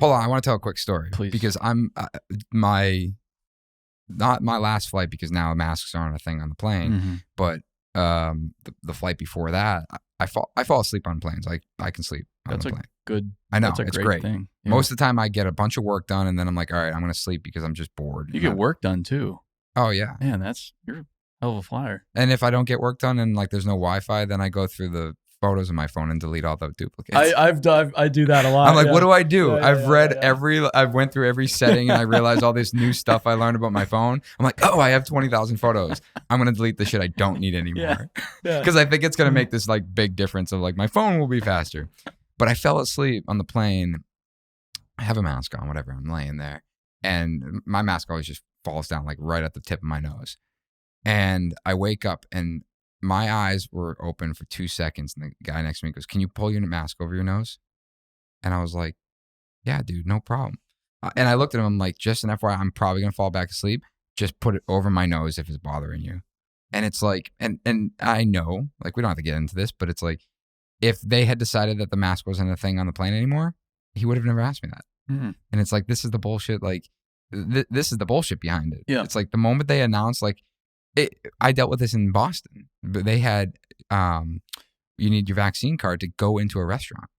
Hold on, I want to tell a quick story. Please. Because I'm not my last flight, because now masks aren't a thing on the plane, but the flight before that, I fall asleep on planes. I can sleep on the plane. Good. I know, that's a it's great great. thing. Yeah. Most of the time I get a bunch of work done and then I'm like, all right, I'm going to sleep because I'm just bored. You get work done too. Oh yeah. Man, you're a hell of a flyer. And if I don't get work done and like there's no Wi-Fi, then I go through the photos on my phone and delete all the duplicates. I do that a lot. I'm like, what do I do? Yeah, I've went through every setting and I realized all this new stuff I learned about my phone. I'm like, oh, I have 20,000 photos. I'm going to delete the shit I don't need anymore. Because I think it's going to make this like big difference of like my phone will be faster. But I fell asleep on the plane. I have a mask on, whatever. I'm laying there. And my mask always just falls down like right at the tip of my nose. And I wake up and my eyes were open for 2 seconds. And the guy next to me goes, can you pull your mask over your nose? And I was like, yeah, dude, no problem. And I looked at him, I'm like, just an FYI, I'm probably going to fall back asleep. Just put it over my nose if it's bothering you. And it's like, and I know, like, we don't have to get into this, but it's like, if they had decided that the mask wasn't a thing on the plane anymore, he would have never asked me that. And it's like, this is the bullshit. Like, this is the bullshit behind it. Yeah. It's like the moment they announced, like, I dealt with this in Boston, but they had, you need your vaccine card to go into a restaurant.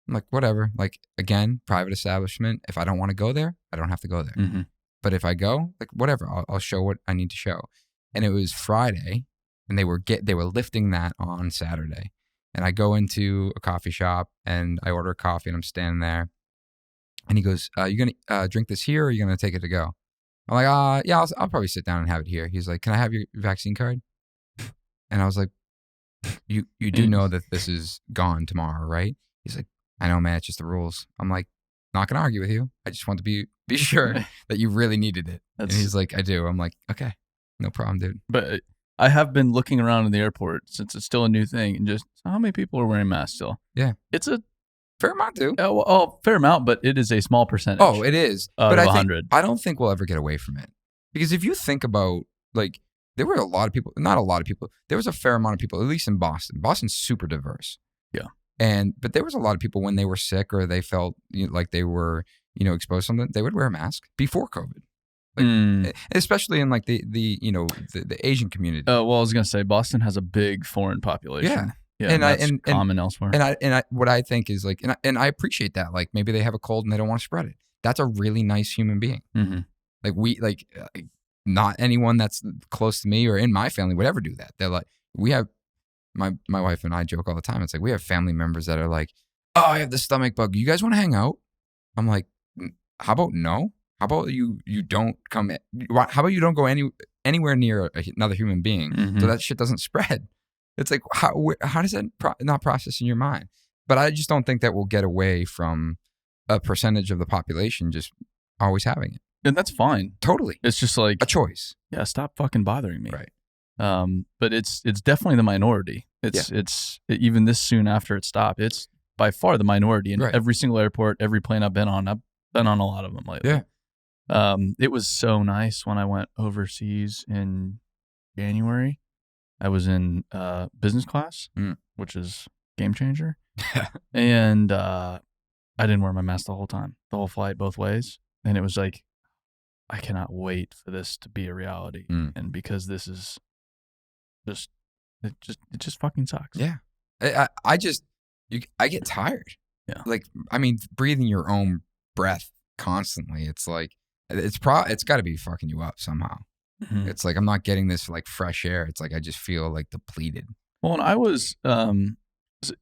I'm like, whatever. Like, again, private establishment. If I don't want to go there, I don't have to go there. But if I go, like, whatever, I'll show what I need to show. And it was Friday, and they were lifting that on Saturday. And I go into a coffee shop and I order a coffee and I'm standing there. And he goes, you going to drink this here or are you going to take it to go? I'm like, yeah, I'll probably sit down and have it here. He's like, can I have your vaccine card? And I was like, you do know that this is gone tomorrow, right? He's like, I know, man, it's just the rules. I'm like, not going to argue with you. I just want to be sure that you really needed it. And he's like, I do. I'm like, okay, no problem, dude. But I have been looking around in the airport since it's still a new thing, and just how many people are wearing masks still? Yeah. It's a fair amount, too. Fair amount, but it is a small percentage. Oh, it is. But I don't think we'll ever get away from it. Because if you think about, like, there were a lot of people, not a lot of people, there was a fair amount of people, at least in Boston. Boston's super diverse. Yeah. But there was a lot of people when they were sick or they felt like they were, exposed to something, they would wear a mask before COVID. Like, especially in like the Asian community. Well, I was gonna say Boston has a big foreign population. Yeah, and that's common elsewhere. And what I think is like, and I appreciate that. Like maybe they have a cold and they don't want to spread it. That's a really nice human being. Like not anyone that's close to me or in my family would ever do that. They're like, we have my wife and I joke all the time. It's like we have family members that are like, oh, I have the stomach bug. You guys want to hang out? I'm like, how about no? How about you don't come? How about you don't go anywhere near another human being so that shit doesn't spread? It's like how does that not process in your mind? But I just don't think that we'll get away from a percentage of the population just always having it. And that's fine. Totally, it's just like a choice. Yeah, stop fucking bothering me. Right. But it's definitely the minority. It's even this soon after it stopped. It's by far the minority in every single airport, every plane I've been on. I've been on a lot of them lately. Yeah. It was so nice when I went overseas in January. I was in business class, which is game changer. And I didn't wear my mask the whole time, the whole flight, both ways. And it was like, I cannot wait for this to be a reality. And because this is it just fucking sucks. Yeah. I get tired. Yeah. Like, I mean, breathing your own breath constantly. It's like, it's got to be fucking you up somehow. It's like I'm not getting this like fresh air. It's like I just feel like depleted. Well, and I was,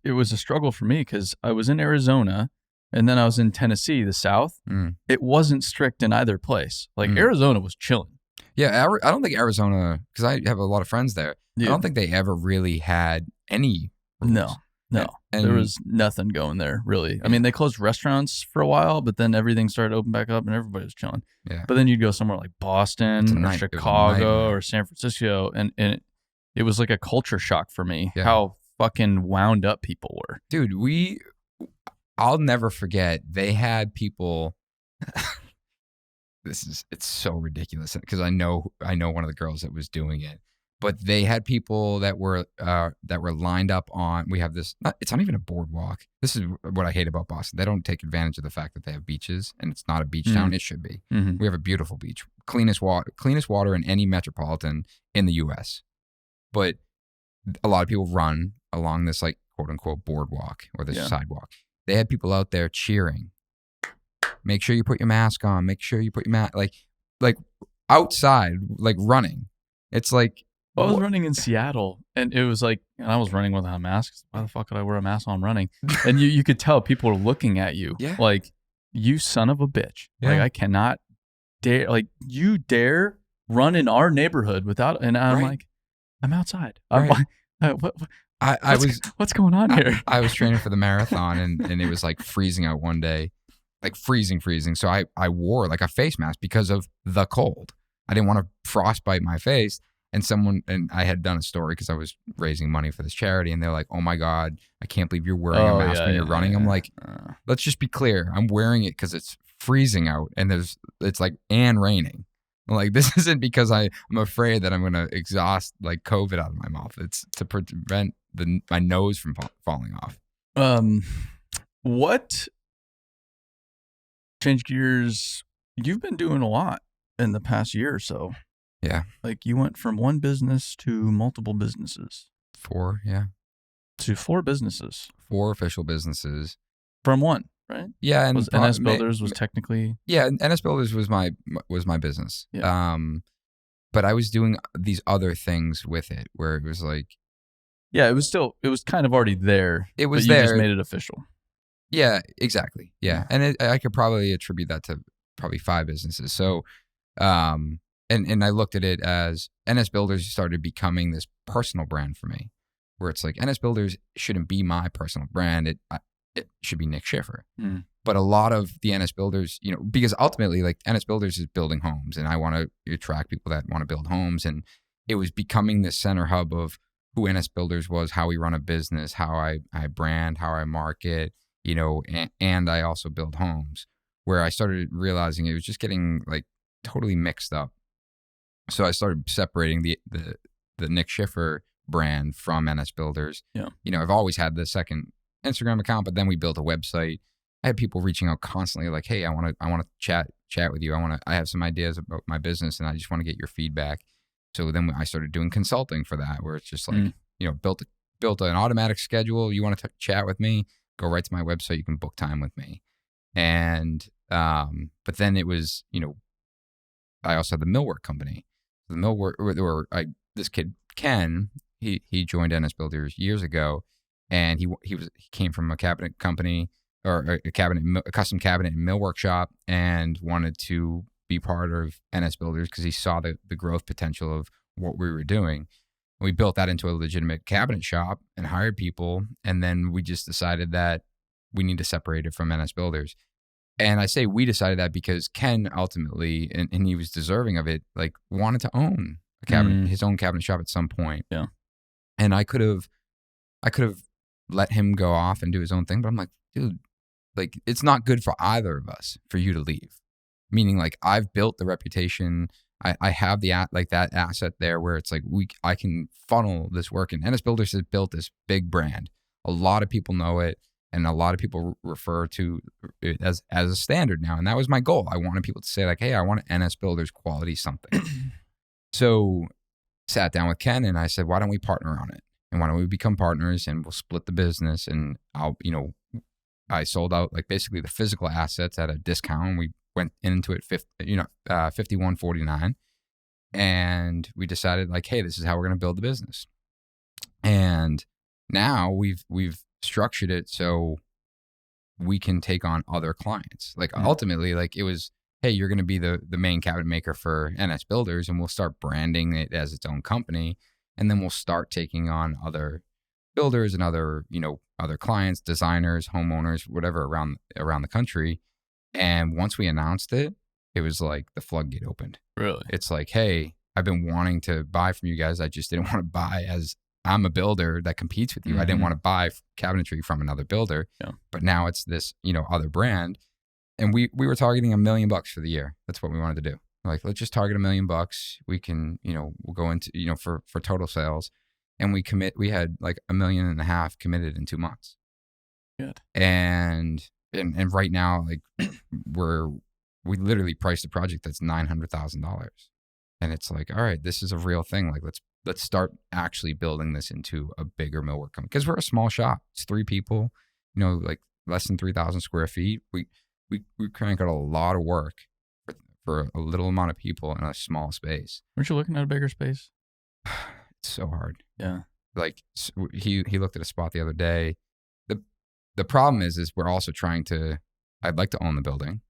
it was a struggle for me because I was in Arizona and then I was in Tennessee, the South. It wasn't strict in either place. Like Arizona was chilling. Yeah, I don't think Arizona, because I have a lot of friends there. Yeah. I don't think they ever really had any rules. No, there was nothing going there, really. Yeah. I mean, they closed restaurants for a while, but then everything started to open back up and everybody was chilling. Yeah. But then you'd go somewhere like Boston or Chicago or San Francisco, and it was like a culture shock for me how fucking wound up people were. Dude, I'll never forget, they had people... it's so ridiculous because I know one of the girls that was doing it, But they had people that were lined up on. We have this. It's not even a boardwalk. This is what I hate about Boston. They don't take advantage of the fact that they have beaches, and it's not a beach town. It should be. We have a beautiful beach, cleanest water in any metropolitan in the U.S. But a lot of people run along this like quote unquote boardwalk or this sidewalk. They had people out there cheering. Make sure you put your mask on. Make sure you put your mask like outside, like running. It's like. I was running in Seattle, and it was like, and I was running without a mask. Why the fuck could I wear a mask while I'm running? And you could tell people were looking at you, like, you son of a bitch. Yeah. Like, I cannot dare, like, you dare run in our neighborhood without, and I'm like, I'm outside. I'm like, what's going on here? I was training for the marathon, and it was like freezing out one day, like freezing. So I wore like a face mask because of the cold. I didn't want to frostbite my face. And I had done a story because I was raising money for this charity, and they're like, "Oh my God, I can't believe you're wearing a mask when you're running." I'm like, let's just be clear. I'm wearing it because it's freezing out, and it's like and raining. I'm like, this isn't because I'm afraid that I'm gonna exhaust like COVID out of my mouth. It's to prevent my nose from falling off. What? Change gears. You've been doing a lot in the past year or so. Yeah. Like you went from one business to multiple businesses. 4, yeah. To 4 businesses. 4 official businesses. From one, right? Yeah. And NS Builders was technically. Yeah. NS Builders was my business. Yeah. But I was doing these other things with it where it was like. Yeah, it was kind of already there. It was but there. You just made it official. Yeah, exactly. Yeah. And I could probably attribute that to probably 5 businesses. So, And I looked at it as NS Builders started becoming this personal brand for me, where it's like NS Builders shouldn't be my personal brand. It should be Nick Schiffer. But a lot of the NS Builders, because ultimately like NS Builders is building homes, and I want to attract people that want to build homes. And it was becoming this center hub of who NS Builders was, how we run a business, how I brand, how I market, and I also build homes, where I started realizing it was just getting like totally mixed up. So I started separating the Nick Schiffer brand from NS Builders. Yeah. I've always had the second Instagram account, but then we built a website. I had people reaching out constantly like, "Hey, I want to chat with you. I have some ideas about my business, and I just want to get your feedback." So then I started doing consulting for that, where it's just like, built an automatic schedule. You want to chat with me? Go right to my website. You can book time with me. And but then it was, I also had the millwork company. The millwork, this kid Ken, he joined NS Builders years ago, and he came from a cabinet company or a custom cabinet and millwork shop, and wanted to be part of NS Builders because he saw the growth potential of what we were doing. And we built that into a legitimate cabinet shop and hired people, and then we just decided that we need to separate it from NS Builders. And I say we decided that because Ken ultimately, and he was deserving of it, like wanted to own a cabinet, his own cabinet shop at some point. Yeah. And I could have let him go off and do his own thing, but I'm like, dude, like it's not good for either of us for you to leave. Meaning like I've built the reputation. I have that asset there where it's like I can funnel this work in. NS Builders has built this big brand. A lot of people know it. And a lot of people refer to it as a standard now. And that was my goal. I wanted people to say like, hey, I want an NS Builders quality something. So sat down with Ken and I said, why don't we partner on it? And why don't we become partners and we'll split the business? And I sold out like basically the physical assets at a discount. We went into it, $51.49. And we decided like, hey, this is how we're going to build the business. And now we've structured it so we can take on other clients. Like ultimately, like it was, hey, you're going to be the main cabinet maker for NS Builders, and we'll start branding it as its own company. And then we'll start taking on other builders and other clients, designers, homeowners, whatever around the country. And once we announced it, it was like the floodgate opened. Really? It's like, hey, I've been wanting to buy from you guys. I just didn't want to buy as I'm a builder that competes with you. Mm-hmm. I didn't want to buy cabinetry from another builder. Yeah. But now it's this, other brand. And we were targeting $1 million for the year. That's what we wanted to do. Like, let's just target $1 million. We can, we'll go into, for total sales. And we had like $1.5 million committed in 2 months. Good. And right now, like we literally priced a project that's $900,000. And it's like, all right, this is a real thing. Like, let's start actually building this into a bigger millwork company, because we're a small shop. It's 3 people, like less than 3,000 square feet. We crank out a lot of work for a little amount of people in a small space. Weren't you looking at a bigger space? It's so hard. Yeah. Like, he looked at a spot the other day. The problem is we're also I'd like to own the building.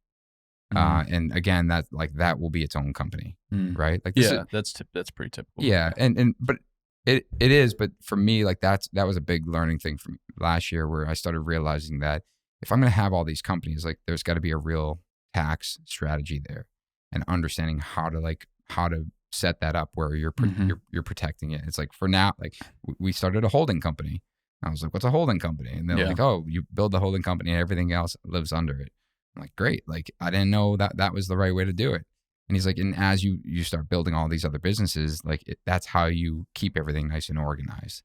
And again, that will be its own company, right? Like, that's pretty typical. Yeah. But it is, but for me, like that was a big learning thing from last year, where I started realizing that if I'm going to have all these companies, like, there's got to be a real tax strategy there, and understanding how to set that up where you're protecting it. It's like, for now, like, we started a holding company. I was like, what's a holding company? And they're like, oh, you build the holding company and everything else lives under it. I'm like, great. Like, I didn't know that was the right way to do it. And he's like, and as you start building all these other businesses, like, that's how you keep everything nice and organized.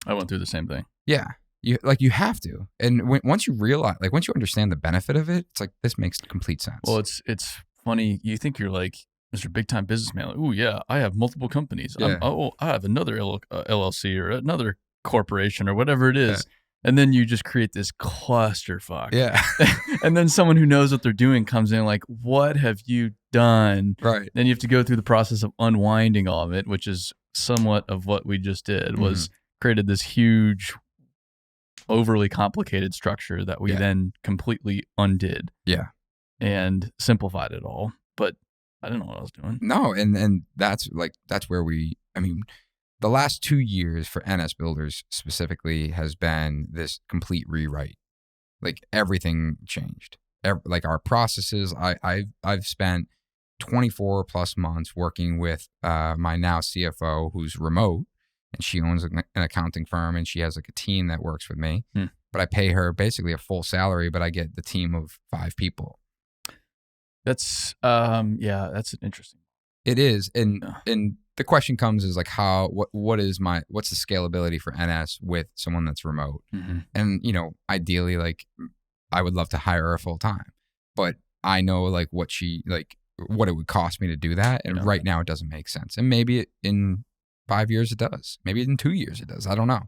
I went through the same thing. Yeah. You have to. And once you realize, like, once you understand the benefit of it, it's like, this makes complete sense. Well, it's funny. You think you're like Mr. Big Time Businessman. Like, oh yeah, I have multiple companies. Yeah. I have another LLC or another corporation or whatever it is. Yeah. And then you just create this clusterfuck. Yeah. And then someone who knows what they're doing comes in like, what have you done? Right. Then you have to go through the process of unwinding all of it, which is somewhat of what we just did, was created this huge, overly complicated structure that we then completely undid. Yeah. And simplified it all. But I didn't know what I was doing. No. And that's where the last 2 years for NS Builders specifically has been this complete rewrite. Like, everything changed. Like, our processes, I've spent 24 plus months working with my now CFO, who's remote, and she owns an accounting firm, and she has like a team that works with me. But I pay her basically a full salary, but I get the team of 5 people. That's that's interesting. It is. And the question comes is like, what's the scalability for NS with someone that's remote? And, ideally, like, I would love to hire her full time, but I know like what it would cost me to do that. And right now it doesn't make sense. And maybe in 5 years it does. Maybe in 2 years it does. I don't know.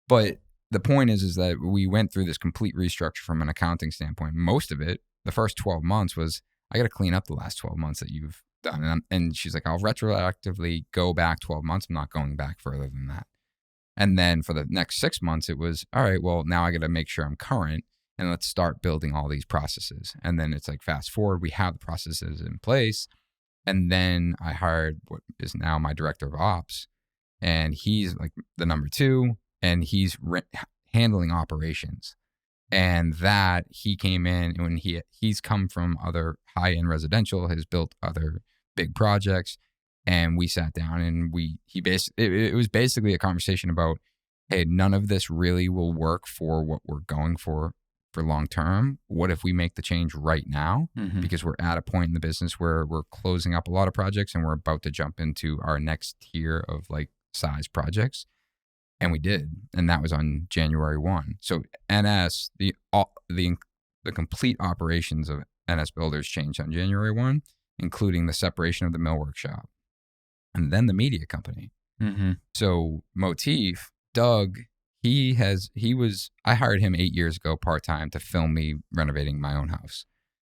But the point is that we went through this complete restructure from an accounting standpoint. Most of it, the first 12 months was, I got to clean up the last 12 months that you've done. And she's like, I'll retroactively go back 12 months. I'm not going back further than that. And then for the next 6 months, it was, all right, well, now I got to make sure I'm current, and let's start building all these processes. And then it's like, fast forward, we have the processes in place. And then I hired what is now my director of ops, and he's like the number 2, and he's handling operations. And that he came in, and when he's come from other high-end residential, has built other big projects, and we sat down and it was basically a conversation about, hey, none of this really will work for what we're going for long term. What if we make the change right now? Because we're at a point in the business where we're closing up a lot of projects, and we're about to jump into our next tier of like size projects. And we did. And that was on January 1. So NS, the complete operations of NS Builders changed on January 1, including the separation of the millwork shop and then the media company. So Motif, Doug, I hired him 8 years ago part-time to film me renovating my own house.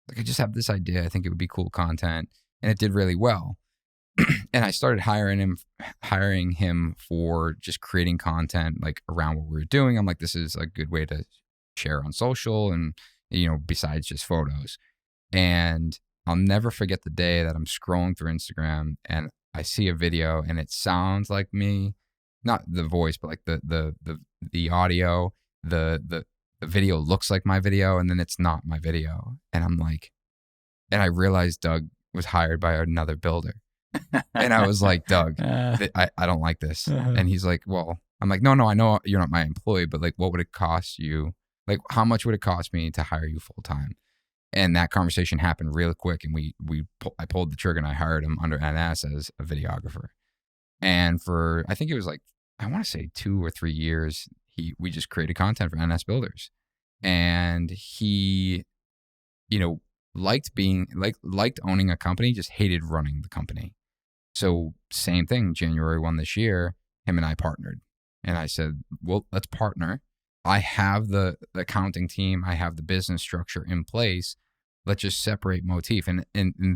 Like, I just have this idea. I think it would be cool content. And it did really well. And I started hiring him for just creating content like around what we were doing. I'm like, this is a good way to share on social and, besides just photos. And I'll never forget the day that I'm scrolling through Instagram and I see a video and it sounds like me, not the voice, but like the audio, the video looks like my video, and then it's not my video. And I'm like, and I realized Doug was hired by another builder. And I was like, Doug, I don't like this. And he's like, well, I'm like, no, I know you're not my employee, but like, what would it cost you? Like, how much would it cost me to hire you full time? And that conversation happened real quick. And I pulled the trigger and I hired him under NS as a videographer. And for, I think it was like, I want to say 2 or 3 years, we just created content for NS builders. And he, liked owning a company, just hated running the company. So same thing, January 1 this year, him and I partnered. And I said, well, let's partner. I have the accounting team. I have the business structure in place. Let's just separate Motif. And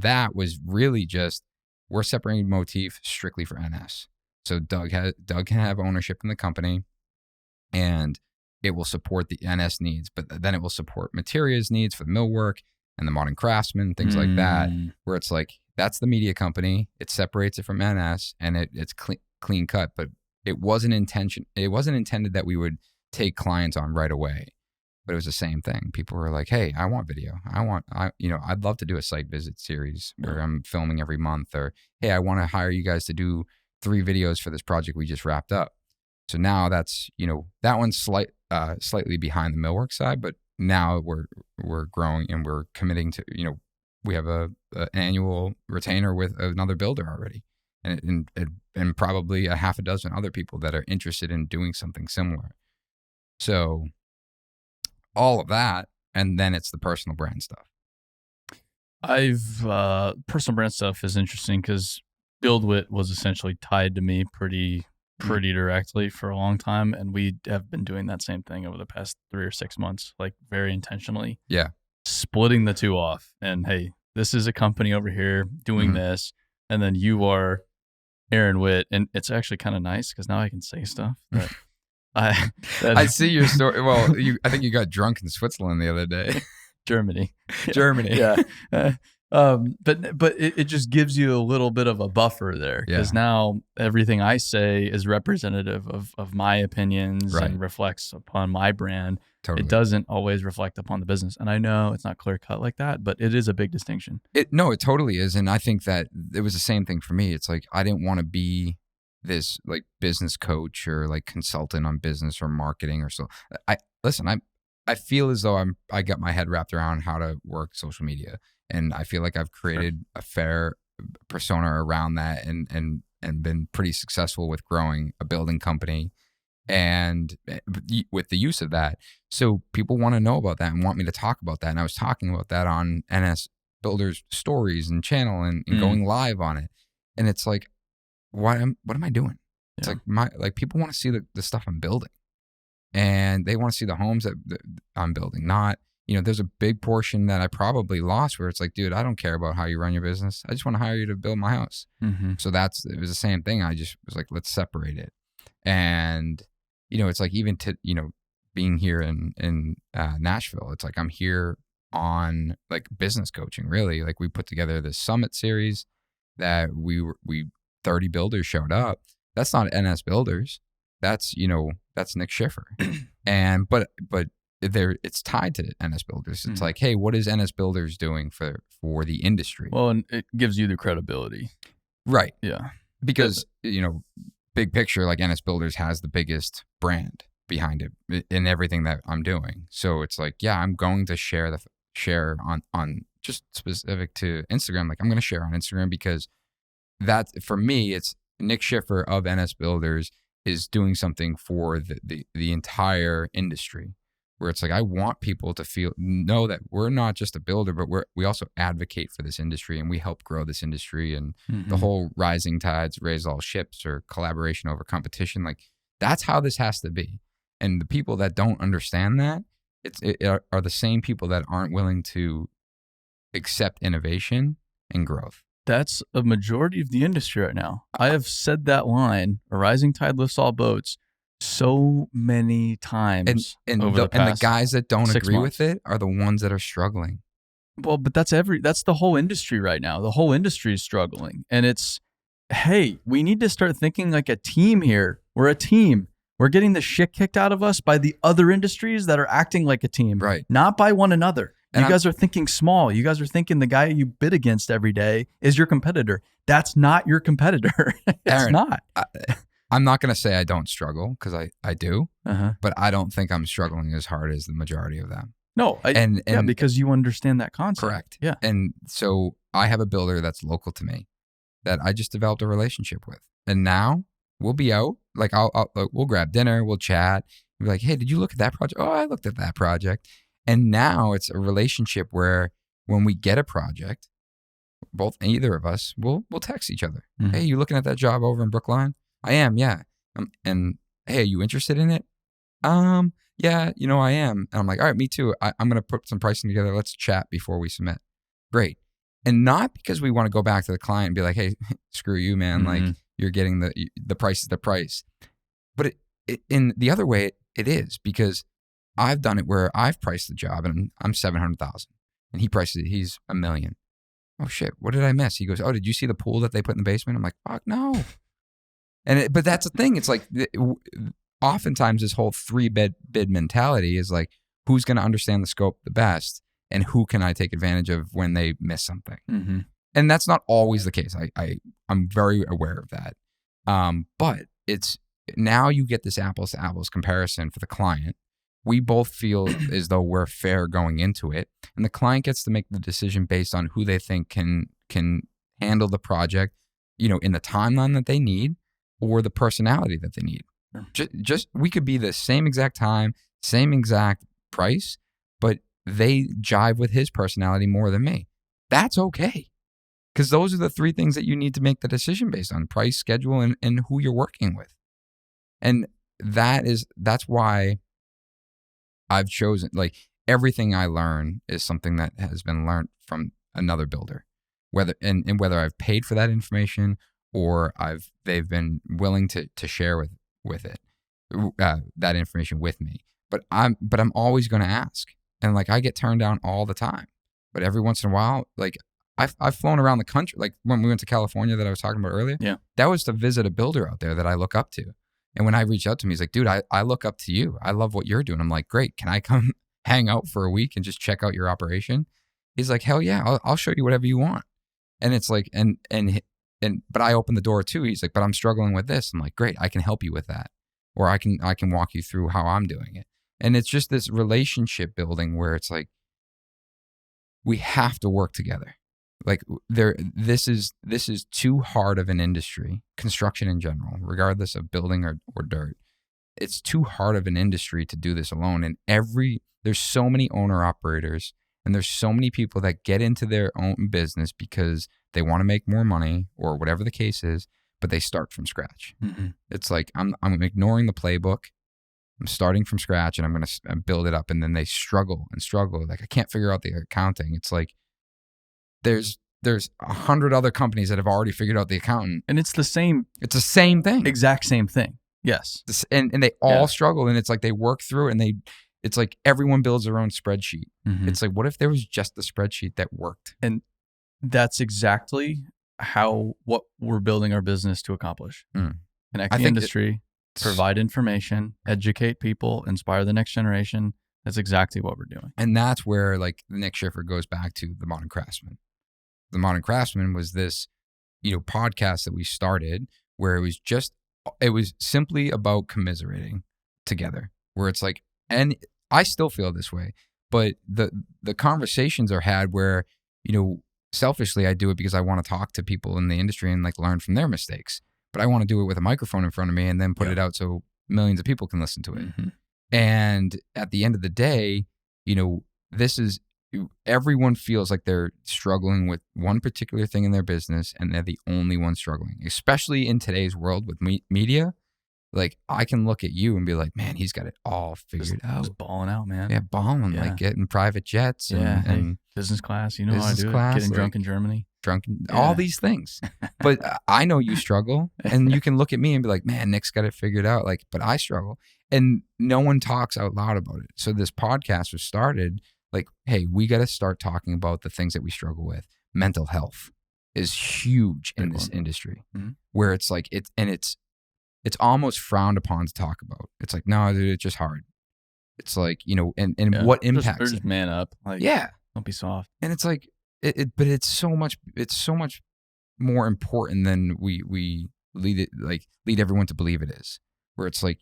that was really just, we're separating Motif strictly for NS. So Doug can have ownership in the company, and it will support the NS needs, but then it will support Materia's needs for the millwork and the modern craftsman, things like that, where it's like, that's the media company. It separates it from NS, and it's clean cut, but it wasn't intended that we would take clients on right away, but it was the same thing. People were like, hey, I want video. I'd love to do a site visit series where I'm filming every month, or, hey, I want to hire you guys to do 3 videos for this project we just wrapped up. So now that's, that one's slightly behind the millwork side, but now we're growing and we're committing to, we have an annual retainer with another builder already, and probably a half a dozen other people that are interested in doing something similar. So all of that, and then it's the personal brand stuff. Personal brand stuff is interesting because BuildWitt was essentially tied to me pretty directly for a long time, and we have been doing that same thing over the past 3 or 6 months, like very intentionally. Yeah, splitting the two off, and hey, this is a company over here doing this, and then you are Aaron Witt, and it's actually kind of nice because now I can say stuff that I see your story. Well, I think you got drunk in Switzerland the other day. Germany. Yeah. But it just gives you a little bit of a buffer there, because now everything I say is representative of my opinions and reflects upon my brand. Totally. It doesn't always reflect upon the business. And I know it's not clear cut like that, but it is a big distinction. It totally is. And I think that it was the same thing for me. It's like, I didn't want to be this like business coach or like consultant on business or marketing or so. I feel as though I got my head wrapped around how to work social media. And I feel like I've created a fair persona around that and been pretty successful with growing a building company and with the use of that. So people want to know about that and want me to talk about that. And I was talking about that on NS Builders stories and channel and going live on it. And it's like, what am I doing? It's like people want to see the stuff I'm building, and they want to see the homes that I'm building. Not, there's a big portion that I probably lost where it's like, dude, I don't care about how you run your business. I just want to hire you to build my house. Mm-hmm. So it was the same thing. I just was like, let's separate it. And, it's like, even to, being here in Nashville, it's like, I'm here on like business coaching, really. Like, we put together this summit series that we 30 builders showed up. That's not NS Builders. That's Nick Schiffer. And, but it's tied to NS Builders. It's like, hey, what is NS Builders doing for the industry? Well, and it gives you the credibility. Right. Yeah. Because, big picture, like NS Builders has the biggest brand behind it in everything that I'm doing. So it's like, yeah, I'm going to share on just specific to Instagram. Like, I'm going to share on Instagram because that, for me, it's Nick Schiffer of NS Builders is doing something for the entire industry, where it's like, I want people to know that we're not just a builder, but we also advocate for this industry, and we help grow this industry, and the whole rising tides raise all ships, or collaboration over competition. Like, that's how this has to be. And the people that don't understand that are the same people that aren't willing to accept innovation and growth. That's a majority of the industry right now. I have said that line, a rising tide lifts all boats, so many times. And the guys that don't agree with it are the ones that are struggling. Well, but that's the whole industry right now. The whole industry is struggling. And it's, hey, we need to start thinking like a team here. We're a team. We're getting the shit kicked out of us by the other industries that are acting like a team, right? Not by one another. You guys are thinking small. You guys are thinking the guy you bid against every day is your competitor. That's not your competitor. Aaron, not. I'm not going to say I don't struggle, because I do, but I don't think I'm struggling as hard as the majority of them. No, because you understand that concept. Correct. Yeah. And so I have a builder that's local to me that I just developed a relationship with. And now we'll be out, like we'll grab dinner, we'll chat. We'll be like, hey, did you look at that project? Oh, I looked at that project. And now it's a relationship where when we get a project, either of us, we'll text each other. Mm-hmm. Hey, you looking at that job over in Brookline? I am, yeah. And hey, are you interested in it? Yeah, I am. And I'm like, all right, me too. I'm going to put some pricing together. Let's chat before we submit. Great. And not because we want to go back to the client and be like, hey, screw you, man. Mm-hmm. Like you're getting the price is the price. But in the other way, it is because I've done it where I've priced the job and I'm $700,000 and he priced it. He's $1 million. Oh shit. What did I miss? He goes, oh, did you see the pool that they put in the basement? I'm like, fuck no. But that's the thing. It's like, oftentimes this whole 3-bid mentality is like, who's going to understand the scope the best and who can I take advantage of when they miss something? Mm-hmm. And that's not always the case. I'm very aware of that. But it's now you get this apples to apples comparison for the client. We both feel as though we're fair going into it. And the client gets to make the decision based on who they think can handle the project, in the timeline that they need or the personality that they need. Just we could be the same exact time, same exact price, but they jive with his personality more than me. That's okay. Because those are the 3 things that you need to make the decision based on: price, schedule, and who you're working with. And that's why I've chosen, like, everything I learn is something that has been learned from another builder, whether I've paid for that information or they've been willing to share with it, that information with me. But I'm always going to ask. And like, I get turned down all the time, but every once in a while, like I've flown around the country. Like when we went to California that I was talking about earlier, that was to visit a builder out there that I look up to. And when I reached out to him, he's like, dude, I look up to you. I love what you're doing. I'm like, great. Can I come hang out for a week and just check out your operation? He's like, hell yeah, I'll show you whatever you want. And it's like, but I opened the door too. He's like, but I'm struggling with this. I'm like, great, I can help you with that. Or I can walk you through how I'm doing it. And it's just this relationship building where it's like, we have to work together. Like this is too hard of an industry, construction in general, regardless of building or dirt. It's too hard of an industry to do this alone. And there's so many owner operators and there's so many people that get into their own business because they want to make more money or whatever the case is, but they start from scratch. Mm-hmm. It's like, I'm ignoring the playbook. I'm starting from scratch and I'm going to build it up. And then they struggle. Like, I can't figure out the accounting. It's like, there's 100 other companies that have already figured out the accountant. And it's the same thing. Exact same thing. Yes. And they all struggle. And it's like, they work through it and it's like everyone builds their own spreadsheet. Mm-hmm. It's like, what if there was just the spreadsheet that worked? And that's exactly what we're building our business to accomplish. Connect the industry, provide information, educate people, inspire the next generation. That's exactly what we're doing. And that's where like Nick Schiffer goes back to the Modern Craftsman. The Modern Craftsman was this, podcast that we started where it was simply about commiserating together, where it's like, and I still feel this way, but the conversations are had where, selfishly I do it because I want to talk to people in the industry and like learn from their mistakes, but I want to do it with a microphone in front of me and then put it out so millions of people can listen to it. Mm-hmm. And at the end of the day, everyone feels like they're struggling with one particular thing in their business and they're the only one struggling, especially in today's world with media. Like, I can look at you and be like, man, he's got it all figured out. Just balling out, man. Yeah, balling, like getting private jets and business class. You know how to do it. Getting drunk in Germany. All these things. But I know you struggle and you can look at me and be like, man, Nick's got it figured out. Like, but I struggle. And no one talks out loud about it. So this podcast was started like, hey, we got to start talking about the things that we struggle with. Mental health is huge in this industry, where it's like, it's almost frowned upon to talk about. It's like, no, dude, it's just hard. It's like, what impacts just man up. Like, don't be soft. And it's like, but it's so much more important than we lead everyone to believe it is. Where it's like,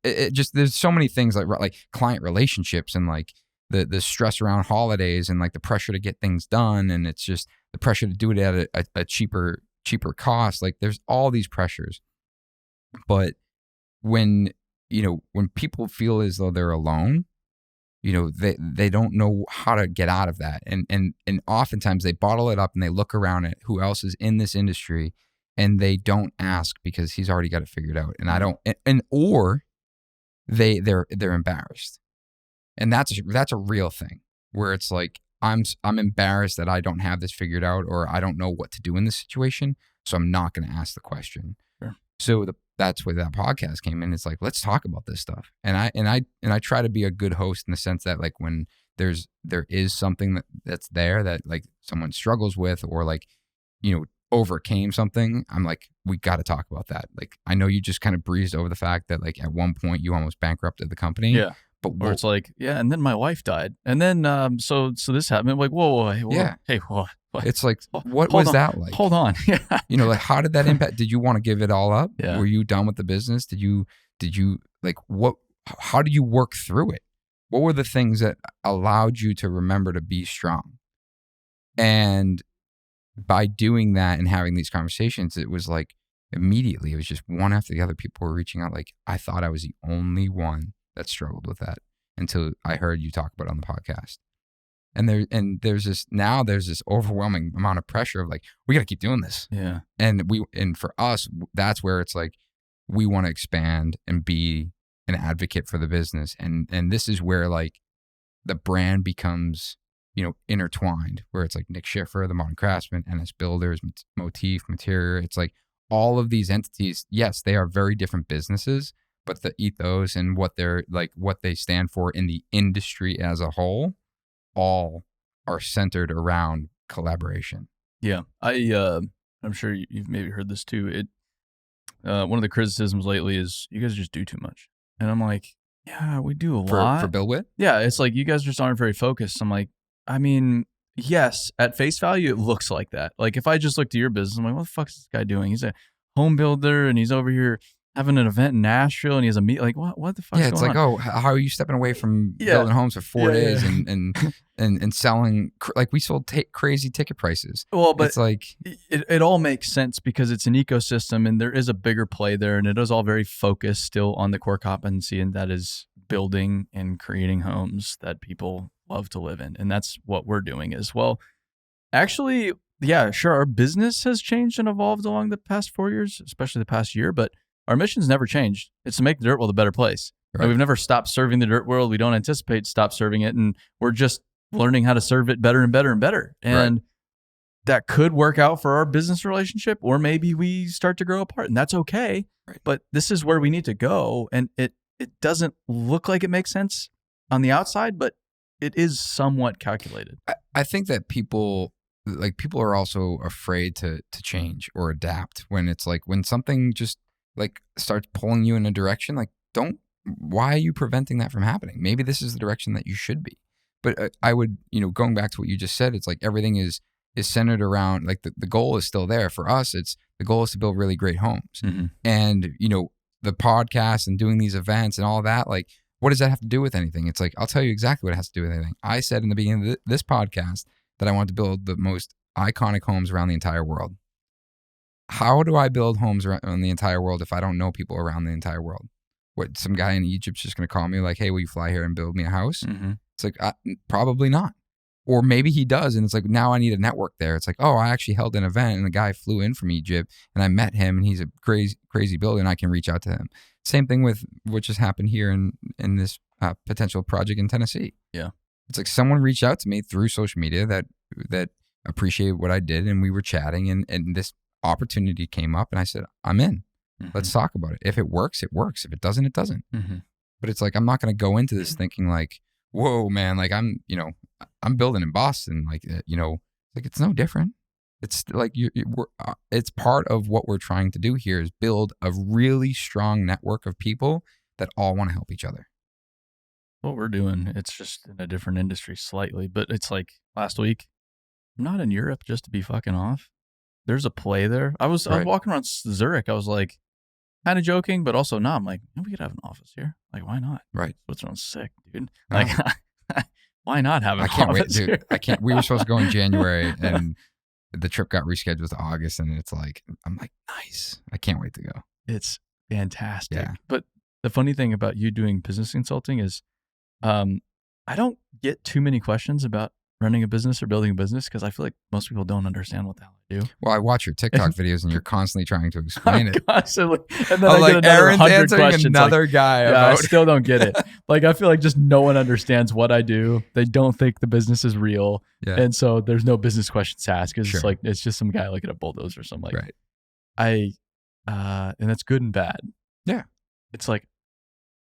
it just, there's so many things like client relationships and like the stress around holidays and like the pressure to get things done, and it's just the pressure to do it at a cheaper cost. Like there's all these pressures. But when people feel as though they're alone, they don't know how to get out of that. And oftentimes they bottle it up and they look around at who else is in this industry and they don't ask because he's already got it figured out. And I don't, or they're embarrassed. And that's a real thing where it's like, I'm embarrassed that I don't have this figured out, or I don't know what to do in this situation. So I'm not going to ask the question. Sure. So that's where that podcast came in. It's like, let's talk about this stuff. And I try to be a good host in the sense that like when there is something that's there that like someone struggles with, or like, overcame something, I'm like, we got to talk about that. Like, I know you just kind of breezed over the fact that like at one point you almost bankrupted the company. Yeah. But it's like, yeah, and then my wife died. And then so this happened. I'm like, whoa, yeah. Hey, what? It's like, what was that like? Hold on. Yeah. Like how did that impact? Did you want to give it all up? Yeah. Were you done with the business? Did you like how did you work through it? What were the things that allowed you to remember to be strong? And by doing that and having these conversations, it was like immediately, it was just one after the other. People were reaching out. Like I thought I was the only one that struggled with that until I heard you talk about it on the podcast. And there's this overwhelming amount of pressure of like, we got to keep doing this. Yeah. And for us, that's where it's like, we want to expand and be an advocate for the business. And this is where like the brand becomes, intertwined, where it's like Nick Schiffer, the Modern Craftsman, NS Builders, Motif, Material. It's like all of these entities, yes, they are very different businesses, but the ethos and what they stand for in the industry as a whole, all are centered around collaboration. Yeah. I'm sure you've maybe heard this too. One of the criticisms lately is you guys just do too much. And I'm like, yeah, we do a lot. For BuildWitt? Yeah. It's like, you guys just aren't very focused. I'm like, I mean, yes, at face value, it looks like that. Like if I just looked at your business, I'm like, what the fuck is this guy doing? He's a home builder and he's over here having an event in Nashville and he has a meet. Like what the fuck? Yeah, it's like, oh, how are you stepping away from building homes for 4 days and selling? Like we sold crazy ticket prices. Well, but it's like it all makes sense because it's an ecosystem and there is a bigger play there, and it is all very focused still on the core competency, and that is building and creating homes that people love to live in, and that's what we're doing as well. Actually, yeah, sure, our business has changed and evolved along the past 4 years, especially the past year, but our mission's never changed. It's to make the dirt world a better place. Right. And we've never stopped serving the dirt world. We don't anticipate stop serving it. And we're just learning how to serve it better and better and better. And that could work out for our business relationship, or maybe we start to grow apart, and that's okay. Right. But this is where we need to go. And it doesn't look like it makes sense on the outside, but it is somewhat calculated. I think that people are also afraid to change or adapt when it's like, when something just like starts pulling you in a direction, like why are you preventing that from happening? Maybe this is the direction that you should be. But I would, going back to what you just said, it's like everything is centered around, like the goal is still there. For us, the goal is to build really great homes. Mm-hmm. And, the podcast and doing these events and all that, like, what does that have to do with anything? It's like, I'll tell you exactly what it has to do with anything. I said in the beginning of this podcast that I want to build the most iconic homes around the entire world. How do I build homes around the entire world if I don't know people around the entire world? What, some guy in Egypt's just going to call me like, hey, will you fly here and build me a house? Mm-hmm. It's like, probably not. Or maybe he does, and it's like, now I need a network there. It's like, oh, I actually held an event, and the guy flew in from Egypt, and I met him, and he's a crazy builder, and I can reach out to him. Same thing with what just happened here in this potential project in Tennessee. Yeah. It's like someone reached out to me through social media that appreciated what I did, and we were chatting, and this opportunity came up, and I said, I'm in. Mm-hmm. Let's talk about it. If it works, it works. If it doesn't, it doesn't. Mm-hmm. But it's like, I'm not going to go into this thinking like, whoa, man, like I'm building in Boston, like, like it's no different. It's like it's part of what we're trying to do here is build a really strong network of people that all want to help each other. What we're doing, it's just in a different industry slightly, but it's like last week, I'm not in Europe just to be fucking off. There's a play there. I was walking around Zurich. I was like, kind of joking, but also not. I'm like, we could have an office here. Like, why not? Right. Switzerland's sick, dude. Like, why not have an I can't wait, office dude. here? I can't. We were supposed to go in January, and the trip got rescheduled to August, and it's like, I'm like, nice. I can't wait to go. It's fantastic. Yeah. But the funny thing about you doing business consulting is I don't get too many questions about running a business or building a business because I feel like most people don't understand what the hell I do. Well, I watch your TikTok videos, and you're constantly trying to explain it. Constantly. And then I'm I like, get another Aaron's 100 answering questions. another guy Yeah, I about... still don't get it. Like, I feel like just no one understands what I do. They don't think the business is real. Yeah. And so there's no business questions to ask because Sure. it's like, it's just some guy looking at a bulldozer or something. Like, Right. And that's good and bad. Yeah. It's like,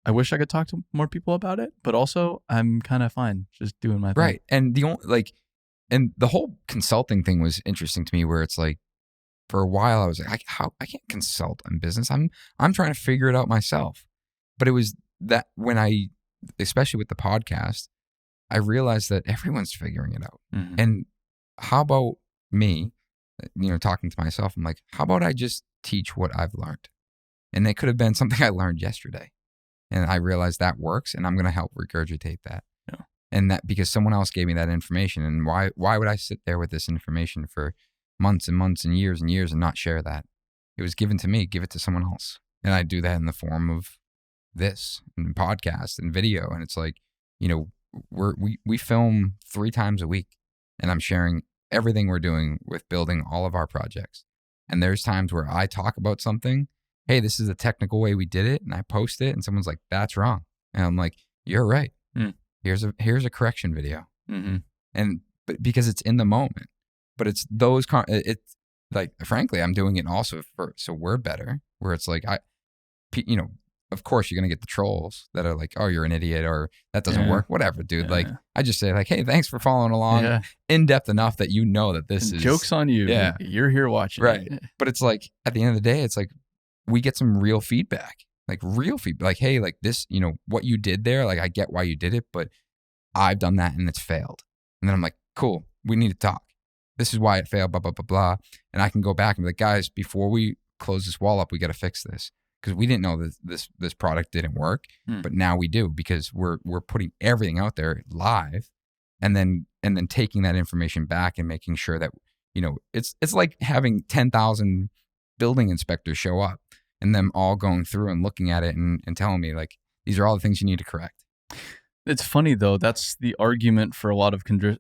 I wish I could talk to more people about it, but also I'm kind of fine just doing my thing. Right. And the whole consulting thing was interesting to me, where it's like, for a while I was like, I can't consult on business. I'm trying to figure it out myself. But it was that when especially with the podcast, I realized that everyone's figuring it out. Mm-hmm. And how about me, talking to myself, I'm like, how about I just teach what I've learned? And it could have been something I learned yesterday. And I realized that works, and I'm going to help regurgitate that. Yeah. And that because someone else gave me that information. And why would I sit there with this information for months and months and years and not share that? It was given to me, give it to someone else. And I do that in the form of this and podcast and video. And it's like, we film 3 times a week, and I'm sharing everything we're doing with building all of our projects. And there's times where I talk about something, hey, this is the technical way we did it, and I post it, and someone's like, that's wrong. And I'm like, you're right. Here's a correction video. Mm-hmm. And but because it's in the moment, but it's those, it's like, frankly, I'm doing it also so we're better, where it's like, of course you're going to get the trolls that are like, oh, you're an idiot, or that doesn't work, whatever, dude. Like, I just say like, hey, thanks for following along in depth enough that you know that this is joke's on you. Yeah. You're here watching. Right. It. But it's like, at the end of the day, it's like, we get some real feedback, like, hey, like this, what you did there, like, I get why you did it, but I've done that and it's failed. And then I'm like, cool, we need to talk. This is why it failed, blah, blah, blah, blah. And I can go back and be like, guys, before we close this wall up, we got to fix this. Because we didn't know that this product didn't work, but now we do, because we're putting everything out there live, and then taking that information back and making sure that, it's like having 10,000 building inspectors show up and them all going through and looking at it and telling me, like, these are all the things you need to correct. It's funny, though. That's the argument for a lot of traditional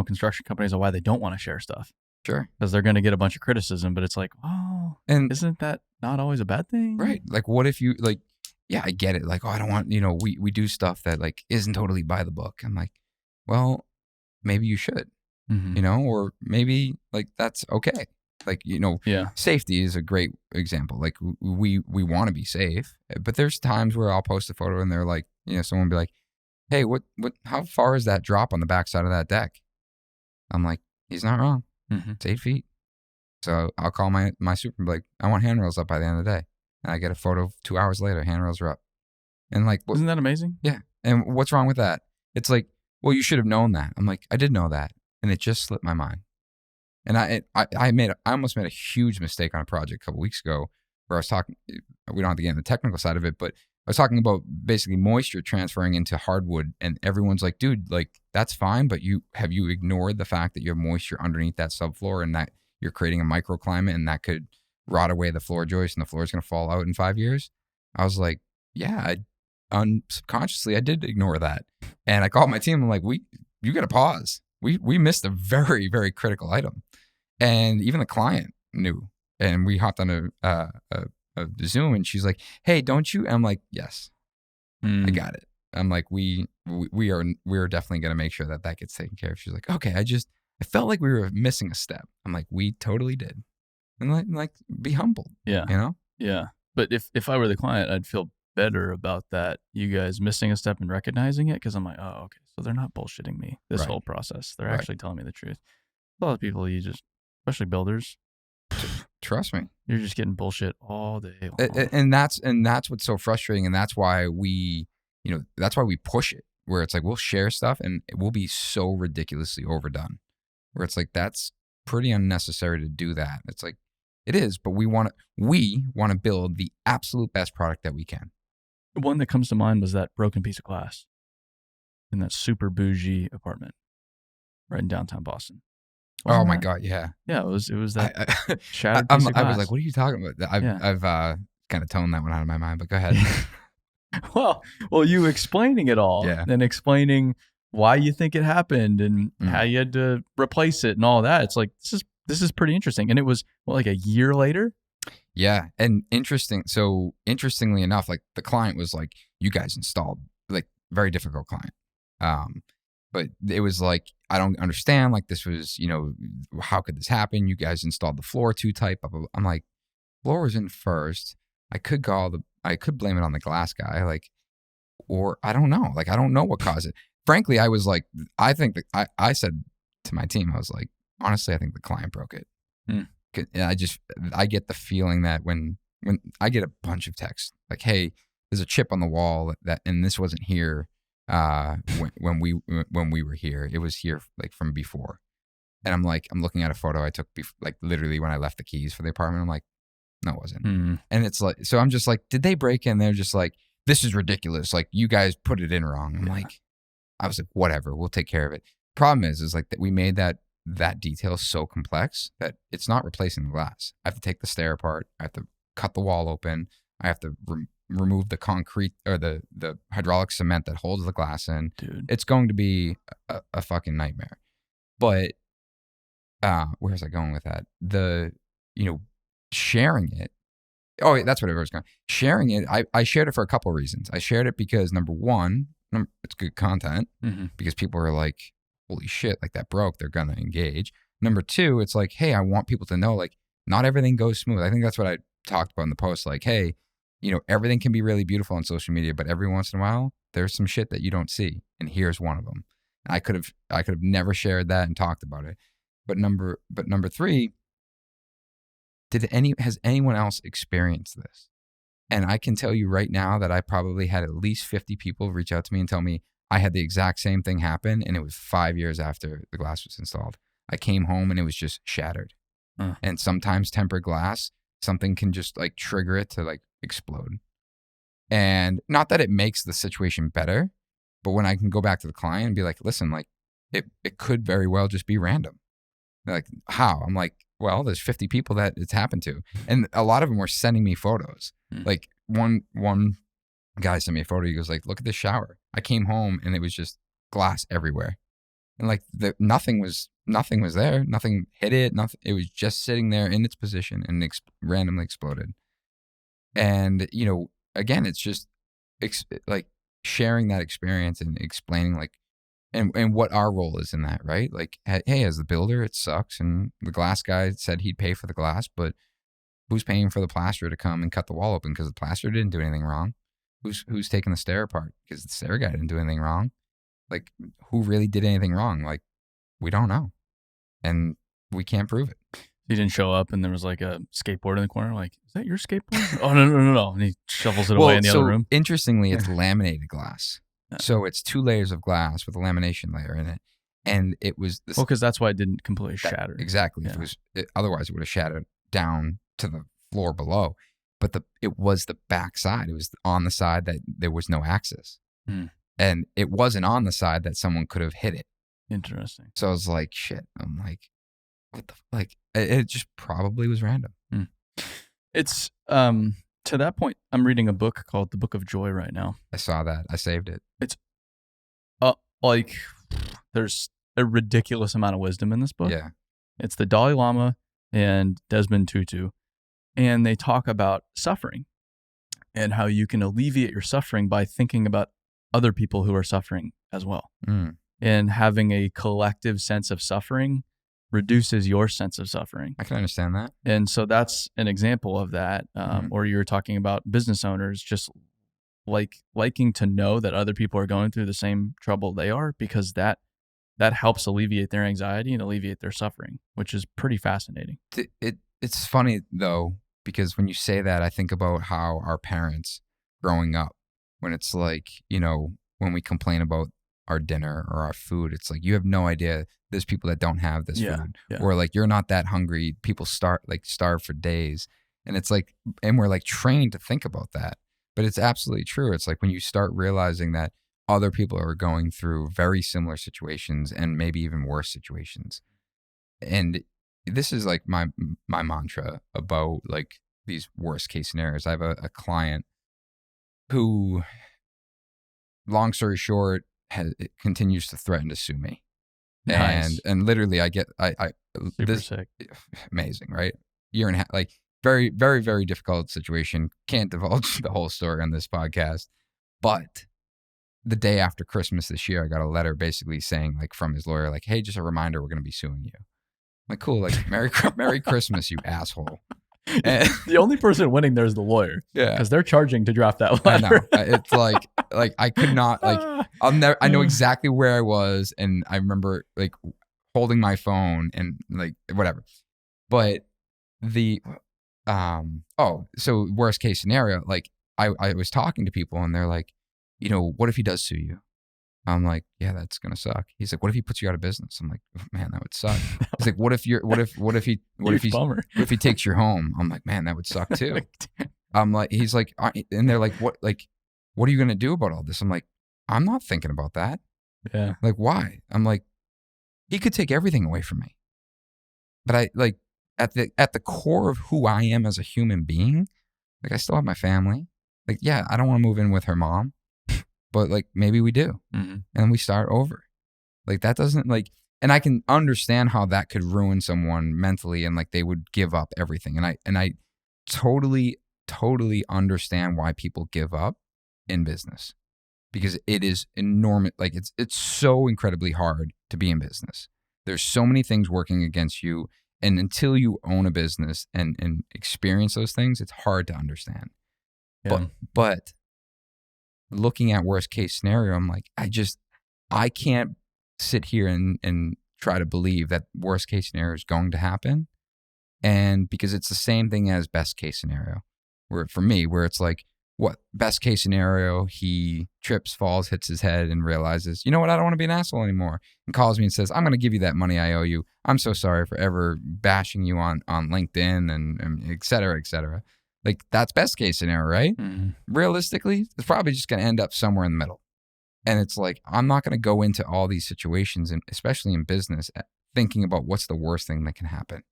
construction companies of why they don't want to share stuff. Sure. Because they're going to get a bunch of criticism, but it's like, oh, and isn't that not always a bad thing? Right. Like, what if you, like, yeah, I get it. Like, oh, I don't want, we do stuff that, like, isn't totally by the book. I'm like, well, maybe you should, or maybe, like, that's okay. Like, safety is a great example. Like, we want to be safe, but there's times where I'll post a photo and they're like, someone will be like, hey, how far is that drop on the backside of that deck? I'm like, he's not wrong. It's 8 feet. So I'll call my super and be like, I want handrails up by the end of the day. And I get a photo 2 hours later, handrails are up. And like, isn't that amazing? Yeah. And what's wrong with that? It's like, well, you should have known that. I'm like, I did know that. And it just slipped my mind. And I almost made a huge mistake on a project a couple weeks ago where I was talking, we don't have to get into the technical side of it, but I was talking about basically moisture transferring into hardwood, and everyone's like, dude, like, that's fine, but have you ignored the fact that you have moisture underneath that subfloor and that you're creating a microclimate and that could rot away the floor joist and the floor is going to fall out in 5 years? I was like, yeah, subconsciously I did ignore that. And I called my team. I'm like, you got to pause. We missed a very, very critical item. And even the client knew. And we hopped on a Zoom, and she's like, hey, don't you? And I'm like, yes, I got it. I'm like, we are definitely going to make sure that gets taken care of. She's like, okay, I felt like we were missing a step. I'm like, we totally did. And like be humbled. Yeah. Yeah. But if I were the client, I'd feel better about that. You guys missing a step and recognizing it. Cause I'm like, oh, okay. So they're not bullshitting me this whole process. They're actually telling me the truth. A lot of people, especially builders, trust me, you're just getting bullshit all day long. And that's what's so frustrating. And that's why we push it, where it's like, we'll share stuff and it will be so ridiculously overdone, where it's like, that's pretty unnecessary to do that. It's like, it is, but we want to build the absolute best product that we can. The one that comes to mind was that broken piece of glass in that super bougie apartment right in downtown Boston. Oh my God. Yeah. Yeah. It was that shattered I piece of glass. was like, what are you talking about? I've kind of toned that one out of my mind, but go ahead. well, you explaining it all and explaining why you think it happened and how you had to replace it and all that. It's like, this is pretty interesting. And it was like a year later. Yeah. And interestingly enough, like the client was like, you guys installed, like, very difficult client. But it was like, I don't understand. Like, this was, how could this happen? You guys installed the floor too tight. Blah, blah, blah. I'm like, floor was in first. I could blame it on the glass guy. Like, or I don't know. Like, I don't know what caused it. Frankly, I was like, I think that I said to my team, I was like, honestly, I think the client broke it. And I get the feeling that when I get a bunch of texts like, hey, there's a chip on the wall and this wasn't here when we were here. It was here like from before. And I'm looking at a photo I took like literally when I left the keys for the apartment. I'm like, no, it wasn't. And it's like, so I'm just like, did they break in? They're just like, this is ridiculous. Like, you guys put it in wrong. I'm like, I was like, whatever, we'll take care of it. Problem is like that we made that detail so complex that it's not replacing the glass. I have to take the stair apart. I have to cut the wall open. I have to remove the concrete or the hydraulic cement that holds the glass in. Dude. It's going to be a fucking nightmare. But where was I going with that? Sharing it. Oh, wait, that's what I was going. Sharing it. I shared it for a couple of reasons. I shared it because number one, it's good content because people are like, holy shit, like that broke. They're going to engage. Number two, it's like, hey, I want people to know, like, not everything goes smooth. I think that's what I talked about in the post. Like, hey, everything can be really beautiful on social media, but every once in a while, there's some shit that you don't see. And here's one of them. I could have never shared that and talked about it. But number three, has anyone else experienced this? And I can tell you right now that I probably had at least 50 people reach out to me and tell me I had the exact same thing happen. And it was 5 years after the glass was installed. I came home and it was just shattered. And sometimes tempered glass, something can just like trigger it to like explode. And not that it makes the situation better, but when I can go back to the client and be like, listen, like it could very well just be random. They're like, how? I'm like, well, there's 50 people that it's happened to. And a lot of them were sending me photos. Like one guy sent me a photo. He goes like, look at this shower. I came home and it was just glass everywhere. And like nothing was there. Nothing hit it. Nothing. It was just sitting there in its position and randomly exploded. And, again, it's just like sharing that experience and explaining like, and what our role is in that, right? Like, hey, as the builder, it sucks. And the glass guy said he'd pay for the glass, but who's paying for the plasterer to come and cut the wall open because the plasterer didn't do anything wrong? Who's taking the stair apart because the stair guy didn't do anything wrong? Like, who really did anything wrong? Like, we don't know. And we can't prove it. He didn't show up and there was like a skateboard in the corner. Like, is that your skateboard? Oh, no. And he shovels it away in the other room. Interestingly, it's laminated glass. So it's 2 layers of glass with a lamination layer in it. And it was... because that's why it didn't completely shatter. Exactly. Yeah. Otherwise, it would have shattered down to the floor below. But it was the back side. It was on the side that there was no access. And it wasn't on the side that someone could have hit it. Interesting. So I was like, shit. I'm like, what the... Like, it just probably was random. It's... to that point, I'm reading a book called The Book of Joy right now. I saw that. I saved it. It's like there's a ridiculous amount of wisdom in this book. Yeah. It's the Dalai Lama and Desmond Tutu. And they talk about suffering and how you can alleviate your suffering by thinking about other people who are suffering as well. And having a collective sense of suffering reduces your sense of suffering. I can understand that. And so that's an example of that. Or you were talking about business owners just liking to know that other people are going through the same trouble they are, because that helps alleviate their anxiety and alleviate their suffering, which is pretty fascinating. It's funny though, because when you say that, I think about how our parents growing up, when it's like, when we complain about our dinner or our food, it's like, you have no idea there's people that don't have this food. Yeah. Or like, you're not that hungry. People starve for days. And it's like, and we're like trained to think about that, but it's absolutely true. It's like when you start realizing that other people are going through very similar situations and maybe even worse situations. And this is like my mantra about like these worst case scenarios. I have a client who, long story short, continues to threaten to sue me. Nice. And literally I Super sick. Amazing, right? Year and a half, like very, very, very difficult situation. Can't divulge the whole story on this podcast. But the day after Christmas this year, I got a letter basically saying, like, from his lawyer, like, hey, just a reminder, we're going to be suing you. I'm like, cool, like, Merry Christmas, you asshole. And the only person winning there is the lawyer. Yeah. Because they're charging to draft that letter. I know. It's like I could not, like, I know exactly where I was. And I remember, like, holding my phone and, like, whatever. But so worst case scenario, like, I was talking to people and they're like, you know, what if he does sue you? I'm like, yeah, that's gonna suck. He's like, what if he puts you out of business? I'm like, oh, man, that would suck. He's like, what if he takes your home? I'm like, man, that would suck too. I'm like, he's like, and they're like, what are you gonna do about all this? I'm like, I'm not thinking about that. Yeah. Like, why? I'm like, he could take everything away from me. But I like at the core of who I am as a human being, like I still have my family. Like, yeah, I don't want to move in with her mom. But like maybe we do, and we start over. Like that doesn't like, and I can understand how that could ruin someone mentally, and like they would give up everything. And I totally understand why people give up in business, because it is enormous. Like it's so incredibly hard to be in business. There's so many things working against you, and until you own a business and experience those things, it's hard to understand. Yeah. But looking at worst case scenario, I'm like, I can't sit here and try to believe that worst case scenario is going to happen. And because it's the same thing as best case scenario, where for me, where it's like, what best case scenario, he trips, falls, hits his head and realizes, you know what, I don't want to be an asshole anymore, and calls me and says, I'm going to give you that money I owe you. I'm so sorry for ever bashing you on LinkedIn and et cetera, et cetera. Like that's best case scenario, right? Realistically, it's probably just going to end up somewhere in the middle. And it's like, I'm not going to go into all these situations, and especially in business, thinking about what's the worst thing that can happen.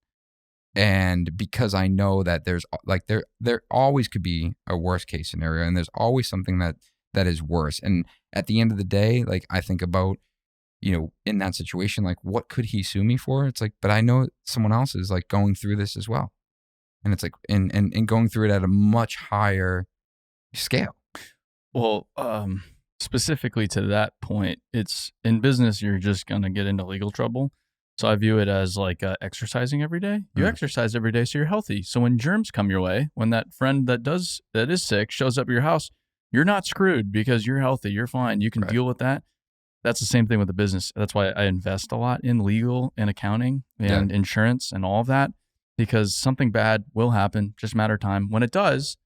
And because I know that there's like, there always could be a worst case scenario, and there's always something that is worse. And at the end of the day, like I think about, you know, in that situation, like what could he sue me for? It's like, but I know someone else is like going through this as well. And it's like, and going through it at a much higher scale. Well, specifically to that point, it's in business, you're just going to get into legal trouble. So I view it as like exercising every day. You exercise every day, so you're healthy. So when germs come your way, when that friend that is sick shows up at your house, you're not screwed because you're healthy. You're fine. You can deal with that. That's the same thing with the business. That's why I invest a lot in legal and accounting and insurance and all of that. Because something bad will happen, just a matter of time. When it does,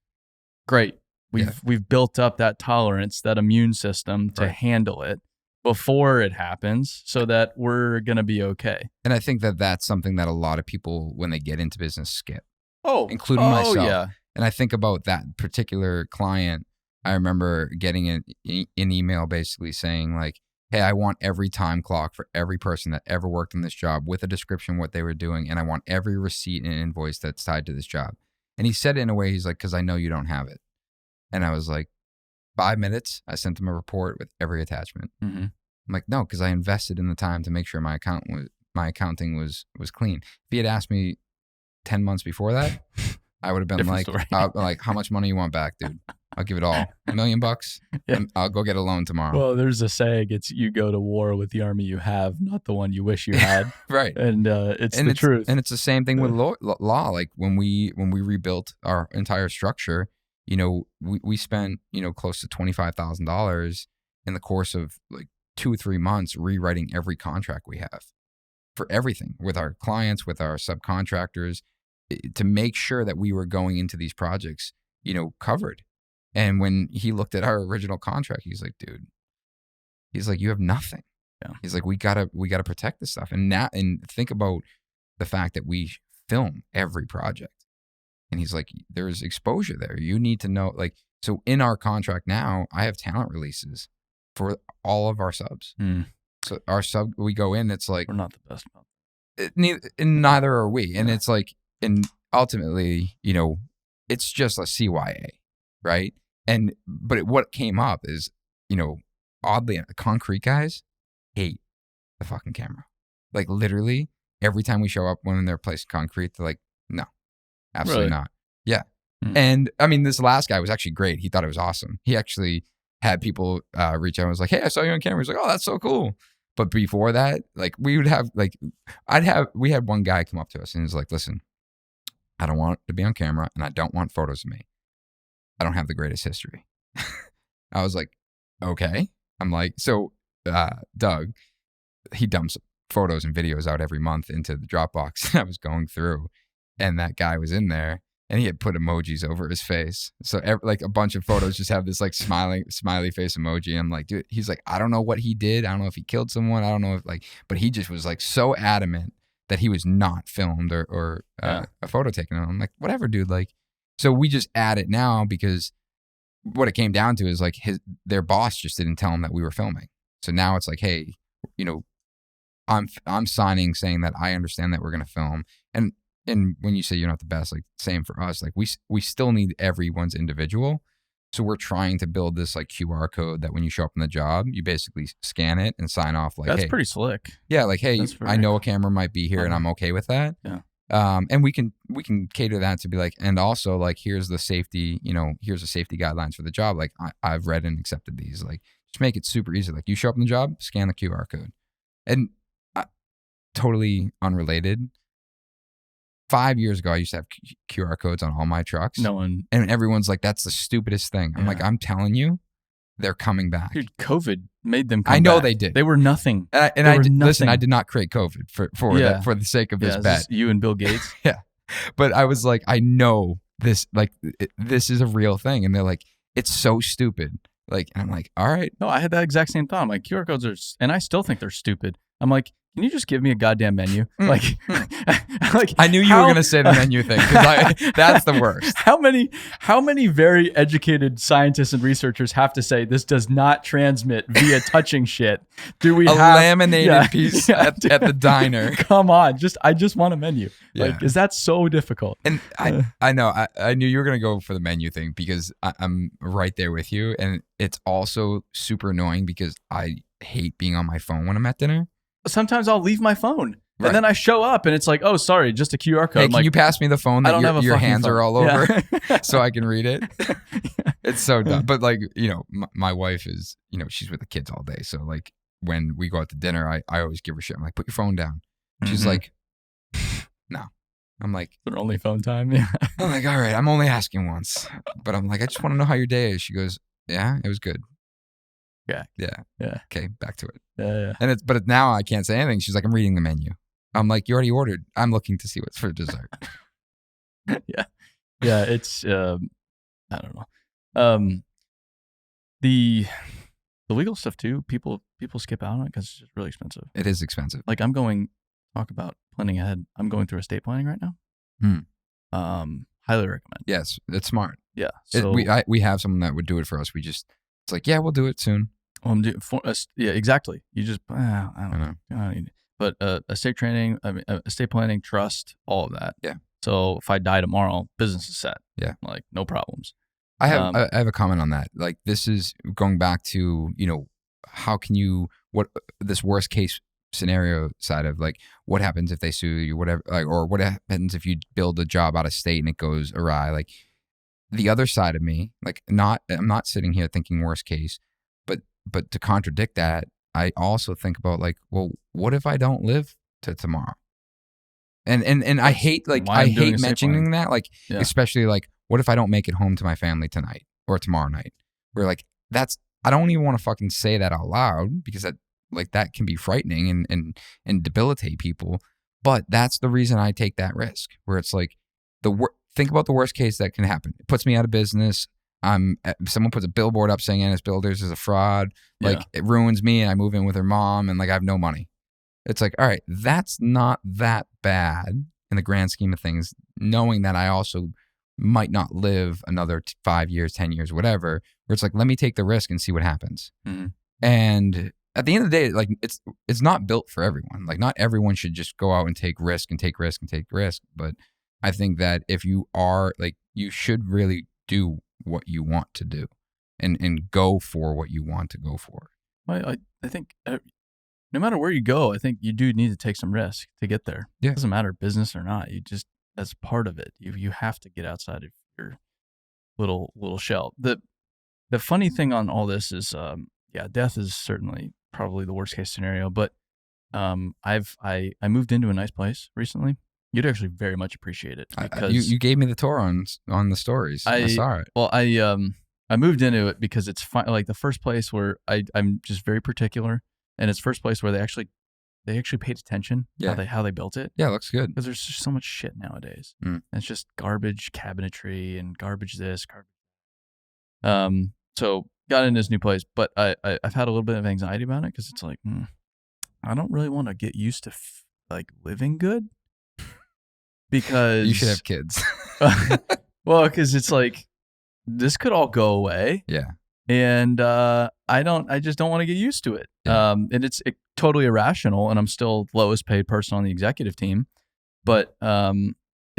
great. We've built up that tolerance, that immune system to handle it before it happens, so that we're going to be okay. And I think that that's something that a lot of people, when they get into business, skip. Including myself. Yeah. And I think about that particular client. I remember getting an email basically saying like, hey, I want every time clock for every person that ever worked in this job with a description of what they were doing. And I want every receipt and invoice that's tied to this job. And he said it in a way, he's like, because I know you don't have it. And I was like, 5 minutes. I sent him a report with every attachment. I'm like, no, because I invested in the time to make sure my accounting was clean. If he had asked me 10 months before that, I would have been like, how much money you want back, dude? I'll give it all. $1 million bucks. Yeah. I'll go get a loan tomorrow. Well, there's a saying, it's you go to war with the army you have, not the one you wish you had. Right. And it's the truth. And it's the same thing with law. Like when we rebuilt our entire structure, you know, we spent, you know, close to $25,000 in the course of like 2 or 3 months rewriting every contract we have for everything with our clients, with our subcontractors, to make sure that we were going into these projects, you know, covered. And when he looked at our original contract, he's like, dude, he's like, you have nothing. Yeah. He's like, we gotta protect this stuff. And think about the fact that we film every project. And he's like, there's exposure there. You need to know, like, so in our contract now, I have talent releases for all of our subs. Mm. So our sub, we go in, it's like We're not the best about neither are we. And it's like, and ultimately, you know, it's just a CYA, right? But what came up is, you know, oddly, concrete guys hate the fucking camera. Like literally every time we show up when they're placing concrete, they're like, no, absolutely not. Yeah. And I mean, this last guy was actually great. He thought it was awesome. He actually had people reach out and was like, hey, I saw you on camera. He's like, oh, that's so cool. But before that, like we had one guy come up to us and he's like, listen, I don't want to be on camera and I don't want photos of me. I don't have the greatest history. I was like, okay. I'm like, so Doug, he dumps photos and videos out every month into the Dropbox. And I was going through and that guy was in there and he had put emojis over his face. So like a bunch of photos just have this like smiley face emoji. And I'm like, dude, he's like, I don't know what he did. I don't know if he killed someone. I don't know if like, but he just was like so adamant that he was not filmed or a photo taken. And I'm like, whatever, dude. Like, so we just add it now because what it came down to is like their boss just didn't tell him that we were filming. So now it's like, hey, you know, I'm signing saying that I understand that we're going to film. And when you say you're not the best, like same for us, like we still need everyone's individual. So we're trying to build this like QR code that when you show up on the job, you basically scan it and sign off. Like, that's hey, pretty slick. Yeah, like, hey, I know a camera might be here and I'm okay with that. Yeah. And we can cater that to be like, and also like, here's the safety, you know, here's the safety guidelines for the job. Like I've read and accepted these. Like, just make it super easy. Like you show up on the job, scan the QR code. And totally unrelated. 5 years ago, I used to have QR codes on all my trucks. And everyone's like, that's the stupidest thing. I'm like, I'm telling you, they're coming back. Dude, COVID made them come I know back. they did. They were nothing. Listen, I did not create COVID for the sake of this bet. You and Bill Gates? Yeah. But I was like, I know this, like, this is a real thing. And they're like, it's so stupid. Like, and I'm like, all right. No, I had that exact same thought. I'm like, QR codes are, and I still think they're stupid. I'm like, can you just give me a goddamn menu? Like I knew you were going to say the menu thing because that's the worst. How many very educated scientists and researchers have to say this does not transmit via touching shit? Do we have laminated piece at the diner? Come on, I just want a menu. Yeah. Like, is that so difficult? And I know I knew you were going to go for the menu thing because I'm right there with you, and it's also super annoying because I hate being on my phone when I'm at dinner. Sometimes I'll leave my phone. Right. And then I show up and it's like, oh, sorry, just a QR code. Hey, can you pass me the phone that your hands are all over so I can read it? It's so dumb. But like, you know, my wife is, you know, she's with the kids all day. So like when we go out to dinner, I always give her shit. I'm like, put your phone down. She's like, no. I'm like, their only phone time. Yeah. I'm like, all right, I'm only asking once. But I'm like, I just want to know how your day is. She goes, yeah, it was good. Yeah. Okay, back to it. Yeah. But now I can't say anything. She's like, I'm reading the menu. I'm like, you already ordered. I'm looking to see what's for dessert. Yeah. It's I don't know. The legal stuff too. People skip out on it because it's just really expensive. It is expensive. Like talk about planning ahead. I'm going through estate planning right now. Highly recommend. Yes, it's smart. Yeah. So we have someone that would do it for us. It's like, yeah, we'll do it soon. Yeah, exactly. You just, I don't know. But estate planning, trust, all of that. Yeah. So if I die tomorrow, business is set. Yeah. Like, no problems. I have a comment on that. Like, this is going back to, you know, how can you, this worst case scenario side of like, what happens if they sue you, whatever, like, or what happens if you build a job out of state and it goes awry? Like, the other side of me, like, I'm not sitting here thinking worst case, but to contradict that, I also think about like, well, what if I don't live to tomorrow? And I hate mentioning that, like, especially like, what if I don't make it home to my family tonight or tomorrow night? Where like, I don't even want to fucking say that out loud because that can be frightening and debilitate people. But that's the reason I take that risk, where it's like think about the worst case that can happen. It puts me out of business. Someone puts a billboard up saying Ennis Builders is a fraud. Like, it ruins me and I move in with her mom and like I have no money. It's like, all right, that's not that bad in the grand scheme of things, knowing that I also might not live another 5 years, 10 years, whatever, where it's like, let me take the risk and see what happens. Mm-hmm. And at the end of the day, like it's not built for everyone. Like not everyone should just go out and take risk and take risk and take risk. But I think that if you are like, you should really do what you want to do and go for what you want to go for. I think no matter where you go, I think you do need to take some risk to get there. Yeah. It doesn't matter business or not. You just, that's part of it. You have to get outside of your little shell. The funny thing on all this is, death is certainly probably the worst case scenario, but I moved into a nice place recently. You'd actually very much appreciate it because you gave me the tour on the stories. I saw it. Well, I moved into it because it's like the first place where I'm just very particular, and it's first place where they actually paid attention how they built it. Yeah, it looks good because there's just so much shit nowadays. And it's just garbage cabinetry and garbage this, garbage. So got into this new place, but I've had a little bit of anxiety about it because it's like I don't really want to get used to like living good. Because you should have kids. Well, because it's like this could all go away. Yeah. And I just don't want to get used to it. Yeah. And it's totally irrational, and I'm still lowest paid person on the executive team. But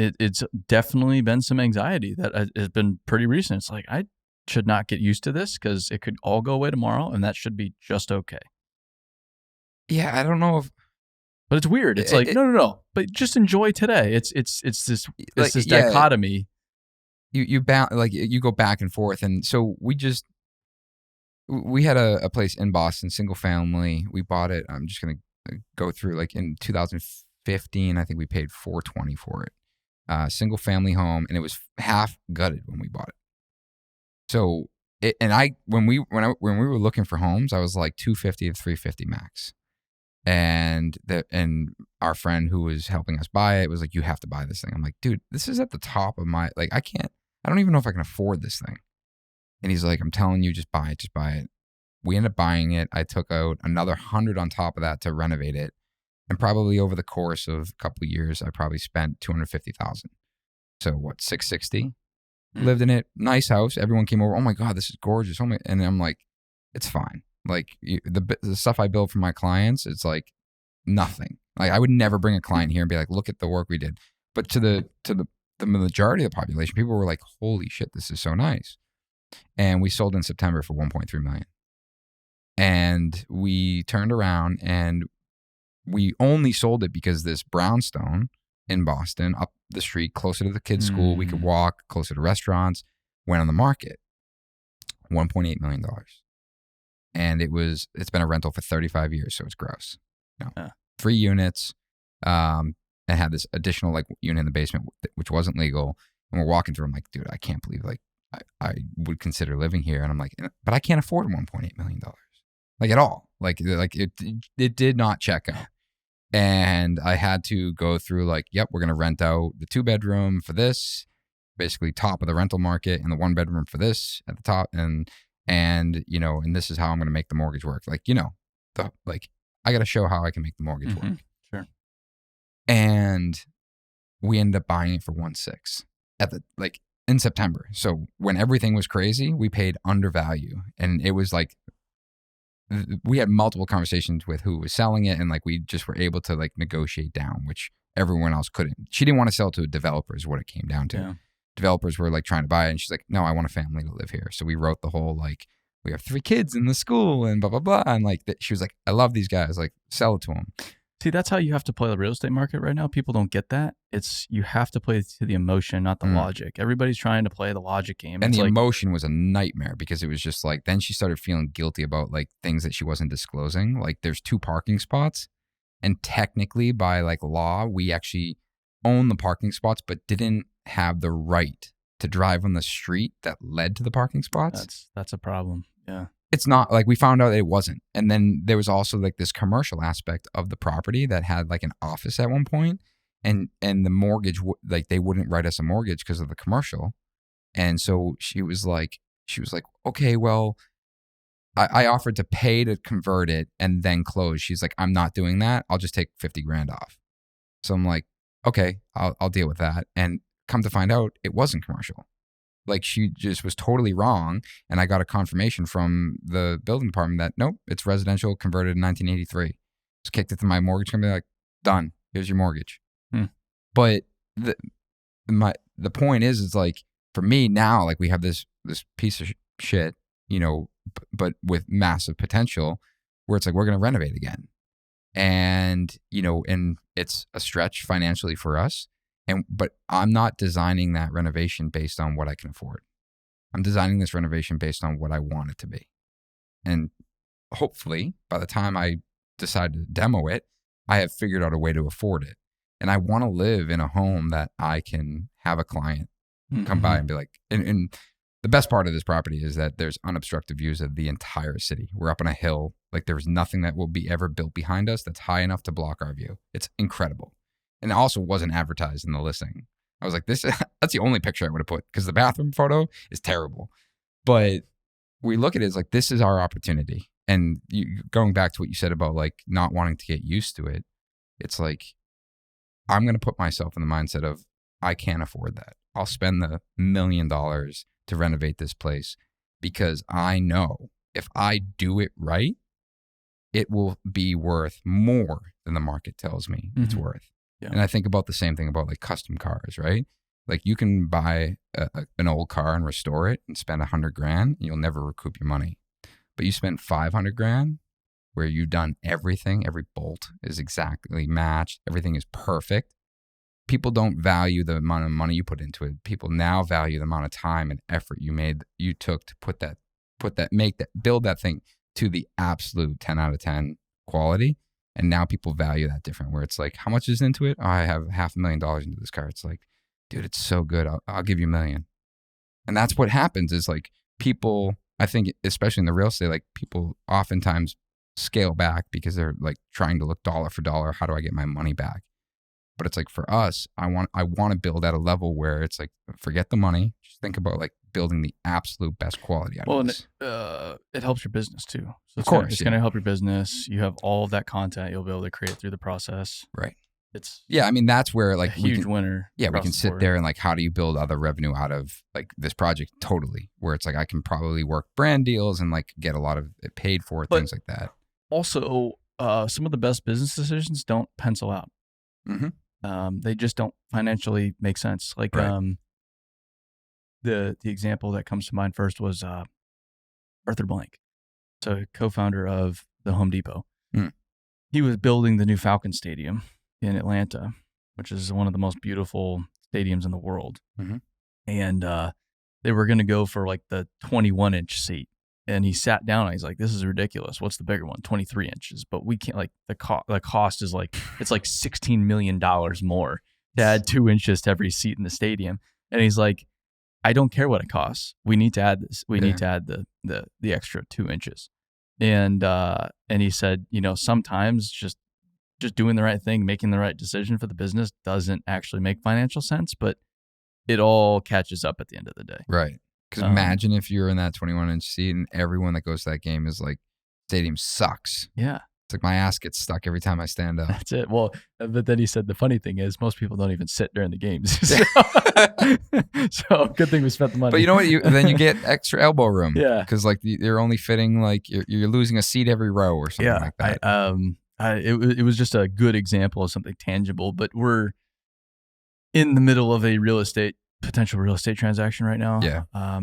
it's definitely been some anxiety that has been pretty recent. It's like I should not get used to this because it could all go away tomorrow, and that should be just okay. Yeah, I don't know if. But it's weird. It's like no. But just enjoy today. It's this dichotomy. You go back and forth, and so we had a place in Boston, single family. We bought it. I'm just gonna go through like in 2015. I think we paid $420 for it. Single family home, and it was half gutted when we bought it. So when we were looking for homes, I was like $250 to $350 max. And our friend who was helping us buy it was like, you have to buy this thing. I'm like, dude, this is at the top of my, like, I don't even know if I can afford this thing. And he's like, I'm telling you, just buy it. We ended up buying it. I took out another 100 on top of that to renovate it. And probably over the course of a couple of years, I probably spent $250,000. So what, 660? Lived in it. Nice house. Everyone came over. Oh my God, this is gorgeous. And I'm like, it's fine. Like the stuff I build for my clients, it's like nothing. Like I would never bring a client here and be like, look at the work we did. But to the majority of the population, people were like, holy shit, this is so nice. And we sold in September for $1.3 million. And we turned around and we only sold it because this brownstone in Boston, up the street, closer to the kids' school, we could walk, closer to restaurants, went on the market. $1.8 million. And it's been a rental for 35 years, so it's gross. 3 units, and had this additional like unit in the basement, which wasn't legal. And we're walking through. I'm like, dude, I can't believe like I would consider living here. And I'm like, but I can't afford $1.8 million, like at all. Like it did not check out. And I had to go through like, yep, we're gonna rent out the 2-bedroom for this, basically top of the rental market, and the 1-bedroom for this at the top, and this is how I'm going to make the mortgage work. Like, I got to show how I can make the mortgage work. Sure. And we ended up buying it for $1.6 in September. So when everything was crazy, we paid undervalue, and it was like, we had multiple conversations with who was selling it. And like, we just were able to like negotiate down, which everyone else couldn't. She didn't want to sell to a developer is what it came down to. Yeah. Developers were like trying to buy it, and she's like, no, I want a family to live here. So we wrote the whole like, we have 3 kids in the school and blah blah blah, and like she was like, I love these guys, like sell it to them. See, that's how you have to play the real estate market right now. People don't get that. You have to play to the emotion, not the logic. Everybody's trying to play the logic game. And the emotion was a nightmare because it was just like, then she started feeling guilty about like things that she wasn't disclosing. Like there's 2 parking spots, and technically by like law, we actually own the parking spots, but didn't have the right to drive on the street that led to the parking spots. That's a problem. Yeah. It's not like, we found out it wasn't. And then there was also like this commercial aspect of the property that had like an office at one point, and the mortgage, like they wouldn't write us a mortgage because of the commercial. And so she was like, okay, well, I offered to pay to convert it and then close. She's like, I'm not doing that. I'll just take $50,000 off. So I'm like, okay, I'll deal with that. And come to find out, it wasn't commercial. Like she just was totally wrong. And I got a confirmation from the building department that, nope, it's residential, converted in 1983. Just kicked it to my mortgage company, like, done. Here's your mortgage. But the point is like, for me now, like we have this piece of shit, but with massive potential where it's like, we're going to renovate again. And, and it's a stretch financially for us. But I'm not designing that renovation based on what I can afford. I'm designing this renovation based on what I want it to be. And hopefully by the time I decide to demo it, I have figured out a way to afford it. And I want to live in a home that I can have a client come by and be like, and the best part of this property is that there's unobstructed views of the entire city. We're up on a hill. Like there's nothing that will be ever built behind us that's high enough to block our view. It's incredible. And it also wasn't advertised in the listing. I was like, that's the only picture I would have put because the bathroom photo is terrible. But we look at it as like, this is our opportunity. And going back to what you said about like not wanting to get used to it, it's like, I'm going to put myself in the mindset of I can't afford that. I'll spend the $1 million to renovate this place because I know if I do it right, it will be worth more than the market tells me it's worth. Yeah. And I think about the same thing about like custom cars, right? Like you can buy an old car and restore it and spend $100,000 and you'll never recoup your money. But you spent $500,000 where you've done everything, every bolt is exactly matched, everything is perfect. People don't value the amount of money you put into it. People now value the amount of time and effort you took to build that thing to the absolute 10 out of 10 quality. And now people value that different, where it's like, how much is into it? Oh, I have $500,000 into this car. It's like, dude, it's so good. I'll give you $1 million. And that's what happens is like people, I think, especially in the real estate, like people oftentimes scale back because they're like trying to look dollar for dollar. How do I get my money back? But it's like for us, I want to build at a level where it's like, forget the money. Just think about like building the absolute best quality out of this. And it helps your business too. So of course, it's going to help your business. You have all of that content you'll be able to create through the process. Right. I mean, that's where like a huge winner. Yeah, we can sit there and like, how do you build other revenue out of like this project? Totally. Where it's like, I can probably work brand deals and like get a lot of it paid for, things like that. Also, some of the best business decisions don't pencil out. They just don't financially make sense. Like right. The example that comes to mind first was Arthur Blank, so co-founder of the Home Depot. He was building the new Falcon Stadium in Atlanta, which is one of the most beautiful stadiums in the world. And they were going to go for like the 21-inch seat. And he sat down and he's like, this is ridiculous. What's the bigger one? 23 inches. But we can't, like, the cost is like, it's like $16 million more to add 2 inches to every seat in the stadium. And he's like, I don't care what it costs. We need to add this. We need to add the extra 2 inches. And he said, sometimes just doing the right thing, making the right decision for the business doesn't actually make financial sense, but it all catches up at the end of the day. Right. Because imagine if you're in that 21-inch seat and everyone that goes to that game is like, stadium sucks. Yeah. It's like my ass gets stuck every time I stand up. That's it. Well, but then he said the funny thing is most people don't even sit during the games. So good thing we spent the money. But you know what? Then you get extra elbow room. Yeah. Because like you're only fitting like you're losing a seat every row or something like that. It was just a good example of something tangible. But we're in the middle of a potential real estate transaction right now. Yeah.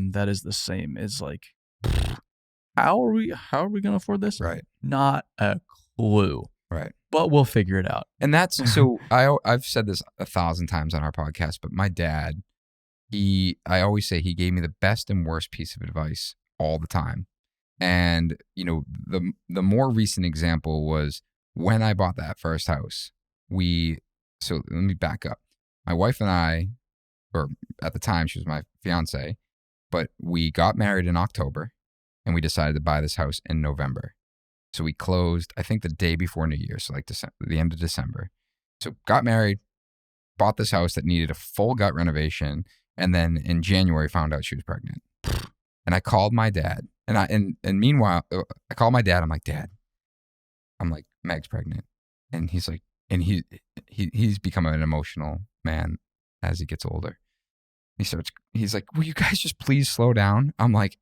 That is the same. It's like, how are we going to afford this? Right. Not a clue. Right. But we'll figure it out. And that's, so I've said this 1,000 times on our podcast, but my dad, I always say he gave me the best and worst piece of advice all the time. And, the more recent example was when I bought that first house, so let me back up. My wife and I, or at the time she was my fiance, but we got married in October and we decided to buy this house in November. So we closed, I think the day before New Year's, so like the end of December. So got married, bought this house that needed a full gut renovation, and then in January found out she was pregnant. And I called my dad, and meanwhile, I called my dad. I'm like, Dad, Meg's pregnant, and he's like, and he's become an emotional man as he gets older. He's like, will you guys just please slow down? I'm like,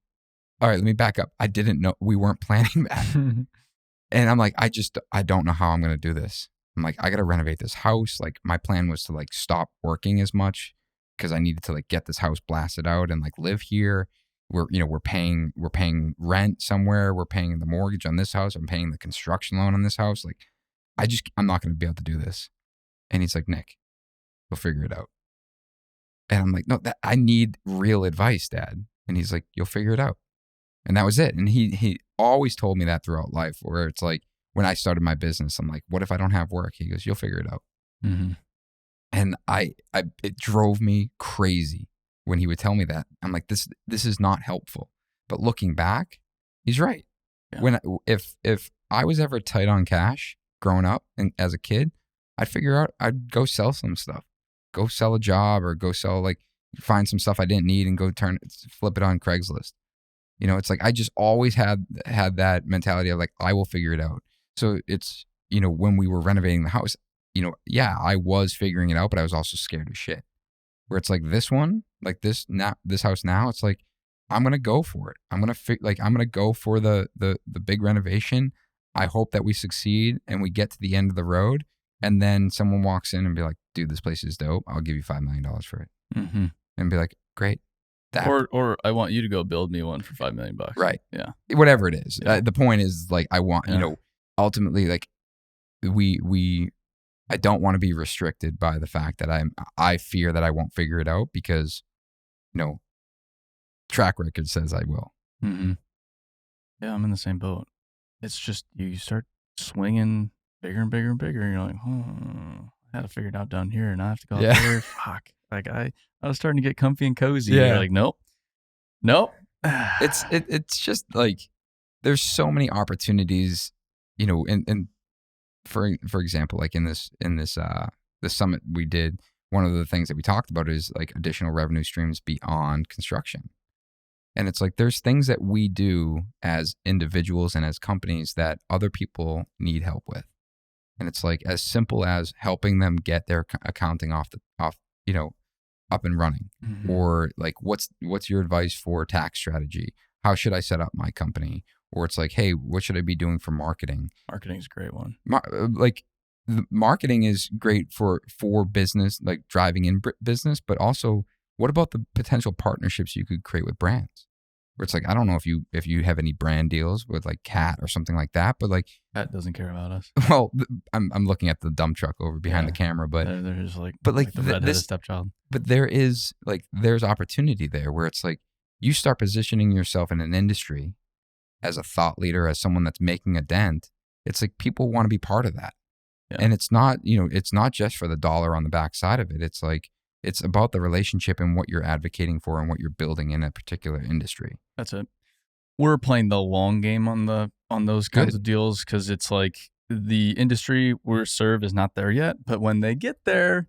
all right, let me back up. I didn't know, we weren't planning that. And I'm like, I don't know how I'm going to do this. I'm like, I got to renovate this house. Like my plan was to like stop working as much because I needed to like get this house blasted out and like live here. We're paying rent somewhere. We're paying the mortgage on this house. I'm paying the construction loan on this house. Like I'm not going to be able to do this. And he's like, Nick, we'll figure it out. And I'm like, no, I need real advice, Dad. And he's like, you'll figure it out. And that was it. And he always told me that throughout life, where it's like, when I started my business, I'm like, what if I don't have work? He goes, you'll figure it out. Mm-hmm. And it drove me crazy when he would tell me that. I'm like, this is not helpful. But looking back, he's right. Yeah. If I was ever tight on cash growing up and as a kid, I'd go sell some stuff, go sell a job, or go sell, like, find some stuff I didn't need and go flip it on Craigslist. You know, it's like I just always had that mentality of like, I will figure it out. So it's, you know, when we were renovating the house, you know, yeah, I was figuring it out, but I was also scared as shit. Where it's like this one, like this house now, it's like, I'm going to go for it. I'm going to go for the big renovation. I hope that we succeed and we get to the end of the road. And then someone walks in and be like, dude, this place is dope. I'll give you $5 million for it. Mm-hmm. And be like, great. Or I want you to go build me one for $5 million. Right. Yeah. Whatever it is. Yeah. The point is, like, I want, you know, ultimately, like, I don't want to be restricted by the fact that I fear that I won't figure it out because, you know, track record says I will. Mm-hmm. Yeah, I'm in the same boat. It's just you start swinging bigger and bigger and bigger. And you're like, I had to figure it out down here, and I have to go up there. Fuck. Like I was starting to get comfy and cozy. Yeah. You're like, nope. It's just like there's so many opportunities, you know, and for example, like in this the summit we did, one of the things that we talked about is like additional revenue streams beyond construction. And it's like there's things that we do as individuals and as companies that other people need help with. And it's like as simple as helping them get their accounting off, you know, up and running. Mm-hmm. Or like what's your advice for tax strategy? How should I set up my company? Or it's like, hey, what should I be doing for marketing? Marketing is a great one. Like the marketing is great for business, like driving in business, but also what about the potential partnerships you could create with brands? Where it's like, I don't know if you have any brand deals with like Cat or something like that, but like Cat doesn't care about us. Well, I'm looking at the dump truck over behind the camera, but they're just like, but like the redheaded stepchild. But there's opportunity there where it's like you start positioning yourself in an industry as a thought leader, as someone that's making a dent. It's like people want to be part of that, and it's not, you know, it's not just for the dollar on the back side of it. It's like it's about the relationship and what you're advocating for and what you're building in a particular industry. That's it. We're playing the long game on those kinds of deals because it's like the industry we're served is not there yet. But when they get there,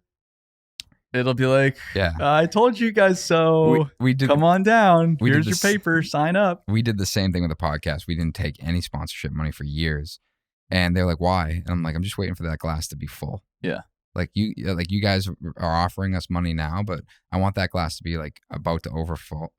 it'll be like, I told you guys so. We did, come on down. Here's your paper. Sign up. We did the same thing with the podcast. We didn't take any sponsorship money for years. And they're like, why? And I'm like, I'm just waiting for that glass to be full. Yeah. Like you guys are offering us money now, but I want that glass to be like about to overflow.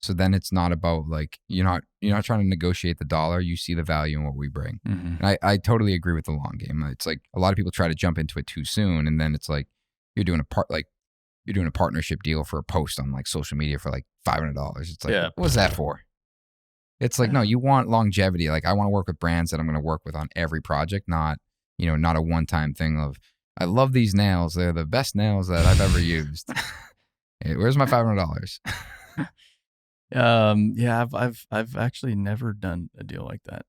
So then it's not about like, you're not trying to negotiate the dollar. You see the value in what we bring. Mm-hmm. And I totally agree with the long game. It's like a lot of people try to jump into it too soon. And then it's like, you're doing a partnership deal for a post on like social media for like $500. It's like, what was that for? It's like, no, you want longevity. Like I want to work with brands that I'm going to work with on every project, not a one-time thing of, I love these nails. They're the best nails that I've ever used. Hey, where's my $500? I've actually never done a deal like that.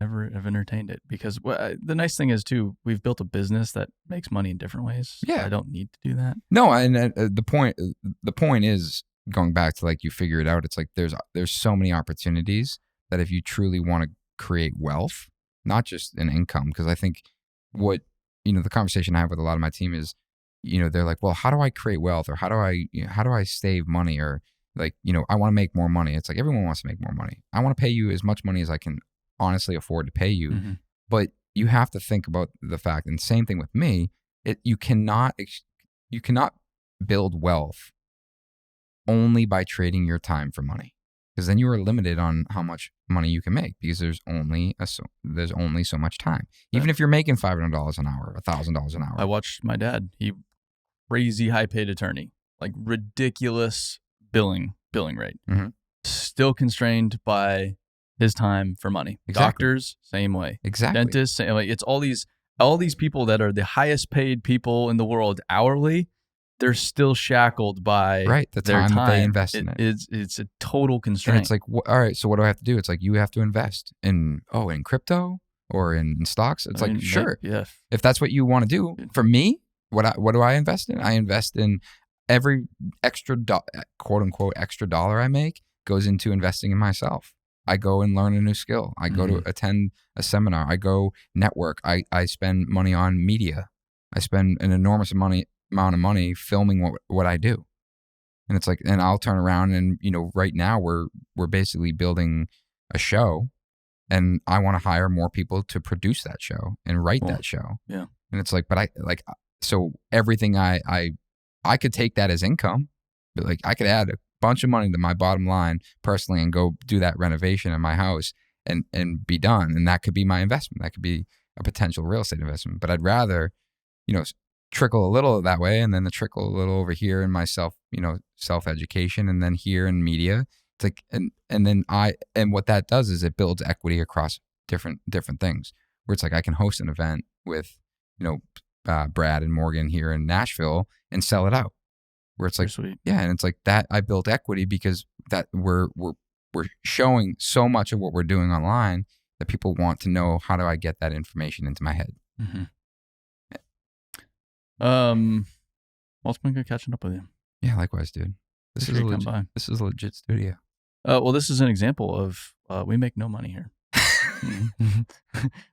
Never have entertained it because the nice thing is too, we've built a business that makes money in different ways. Yeah, so I don't need to do that. No, and the point is going back to like you figure it out. It's like there's so many opportunities that if you truly want to create wealth, not just an income, because I think what the conversation I have with a lot of my team is, they're like, well, how do I create wealth, or how do I save money, or like, I want to make more money. It's like everyone wants to make more money. I want to pay you as much money as I can honestly afford to pay you. Mm-hmm. But you have to think about the fact, and same thing with me, you cannot build wealth only by trading your time for money. Because then you are limited on how much money you can make because there's only so much time. Even if you're making $500 an hour, $1,000 an hour. I watched my dad. He crazy high paid attorney, like ridiculous billing rate. Mm-hmm. Still constrained by his time for money. Exactly. Doctors, same way. Exactly. Dentists, same way. It's all these people that are the highest paid people in the world hourly. They're still shackled by the their time that they invest in it. It's a total constraint. And it's like, all right, so what do I have to do? It's like you have to invest in crypto or in stocks. It's sure. Yeah. If that's what you want to do. For me, what do I invest in? I invest in every extra quote unquote extra dollar I make goes into investing in myself. I go and learn a new skill. I go to attend a seminar. I go network. I spend money on media. I spend an enormous amount of money filming what I do. And it's like, and I'll turn around and, right now we're basically building a show and I want to hire more people to produce that show and write that show. Yeah. And it's like, but so everything I could take that as income, but like I could add a bunch of money to my bottom line personally and go do that renovation in my house and be done. And that could be my investment. That could be a potential real estate investment. But I'd rather, trickle a little that way and then trickle a little over here in my self-education and then here in media. It's like, and what that does is it builds equity across different things where it's like I can host an event with, Brad and Morgan here in Nashville and sell it out. Where it's like, sweet. Yeah. And it's like that I built equity because that we're showing so much of what we're doing online that people want to know, how do I get that information into my head? Mm-hmm. Well, it's been good catching up with you. Yeah, likewise, dude. This is a legit studio. Well, this is an example of we make no money here.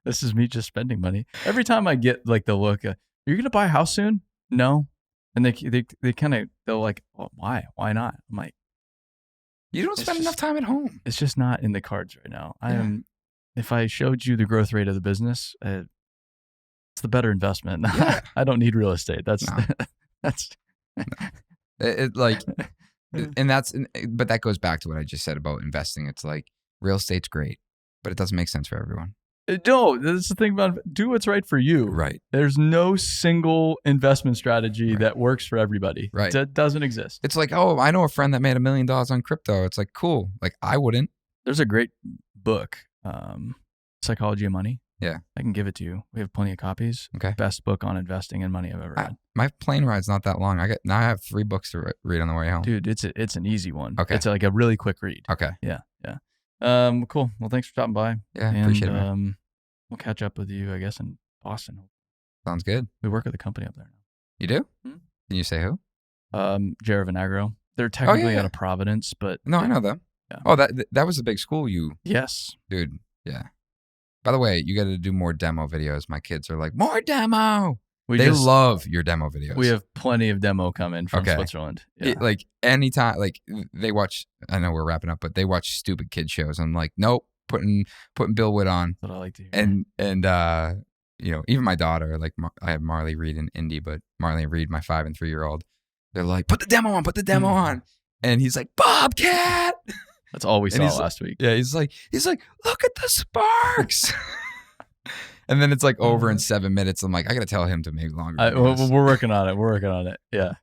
This is me just spending money. Every time I get like the look, you're gonna buy a house soon? No, and they kind of they're like, well, why not? I'm like, you don't spend enough time at home. It's just not in the cards right now. Yeah. If I showed you the growth rate of the business, it's the better investment. Yeah. I don't need real estate. But that goes back to what I just said about investing. It's like real estate's great, but it doesn't make sense for everyone. No, that's the thing about do what's right for you. Right. There's no single investment strategy that works for everybody. Right. That doesn't exist. It's like, oh, I know a friend that made $1 million on crypto. It's like, cool. Like I wouldn't. There's a great book, Psychology of Money. Yeah. I can give it to you. We have plenty of copies. Okay. Best book on investing and money I've ever read. My plane ride's not that long. I have 3 books to read on the way home. Dude, it's an easy one. Okay. It's like a really quick read. Okay. Yeah. Cool. Well, thanks for stopping by. Yeah, appreciate it, man. We'll catch up with you, I guess, in Boston. Sounds good. We work with a company up there now. You do? Hmm? Can you say who? Jaravan Agro. They're technically out of Providence, but no, I know them. Yeah. Oh, that was a big school. Yes, dude. Yeah. By the way, you got to do more demo videos. My kids are like, more demo. They love your demo videos. We have plenty of demo coming from Switzerland. Yeah. Like anytime, like they watch. I know we're wrapping up, but they watch stupid kid shows. I'm like, nope, putting BuildWitt on. That's what I like to hear. And even my daughter, like I have Marley Reed and Indy, but Marley Reed, my 5 and 3-year-old, they're like, put the demo on, and he's like, Bobcat. That's all we saw last week. Yeah, he's like, look at the sparks. And then it's like over in 7 minutes. I'm like, I got to tell him to make longer. We're working on it. Yeah.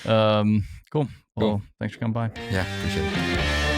Cool. Well, thanks for coming by. Yeah, appreciate it.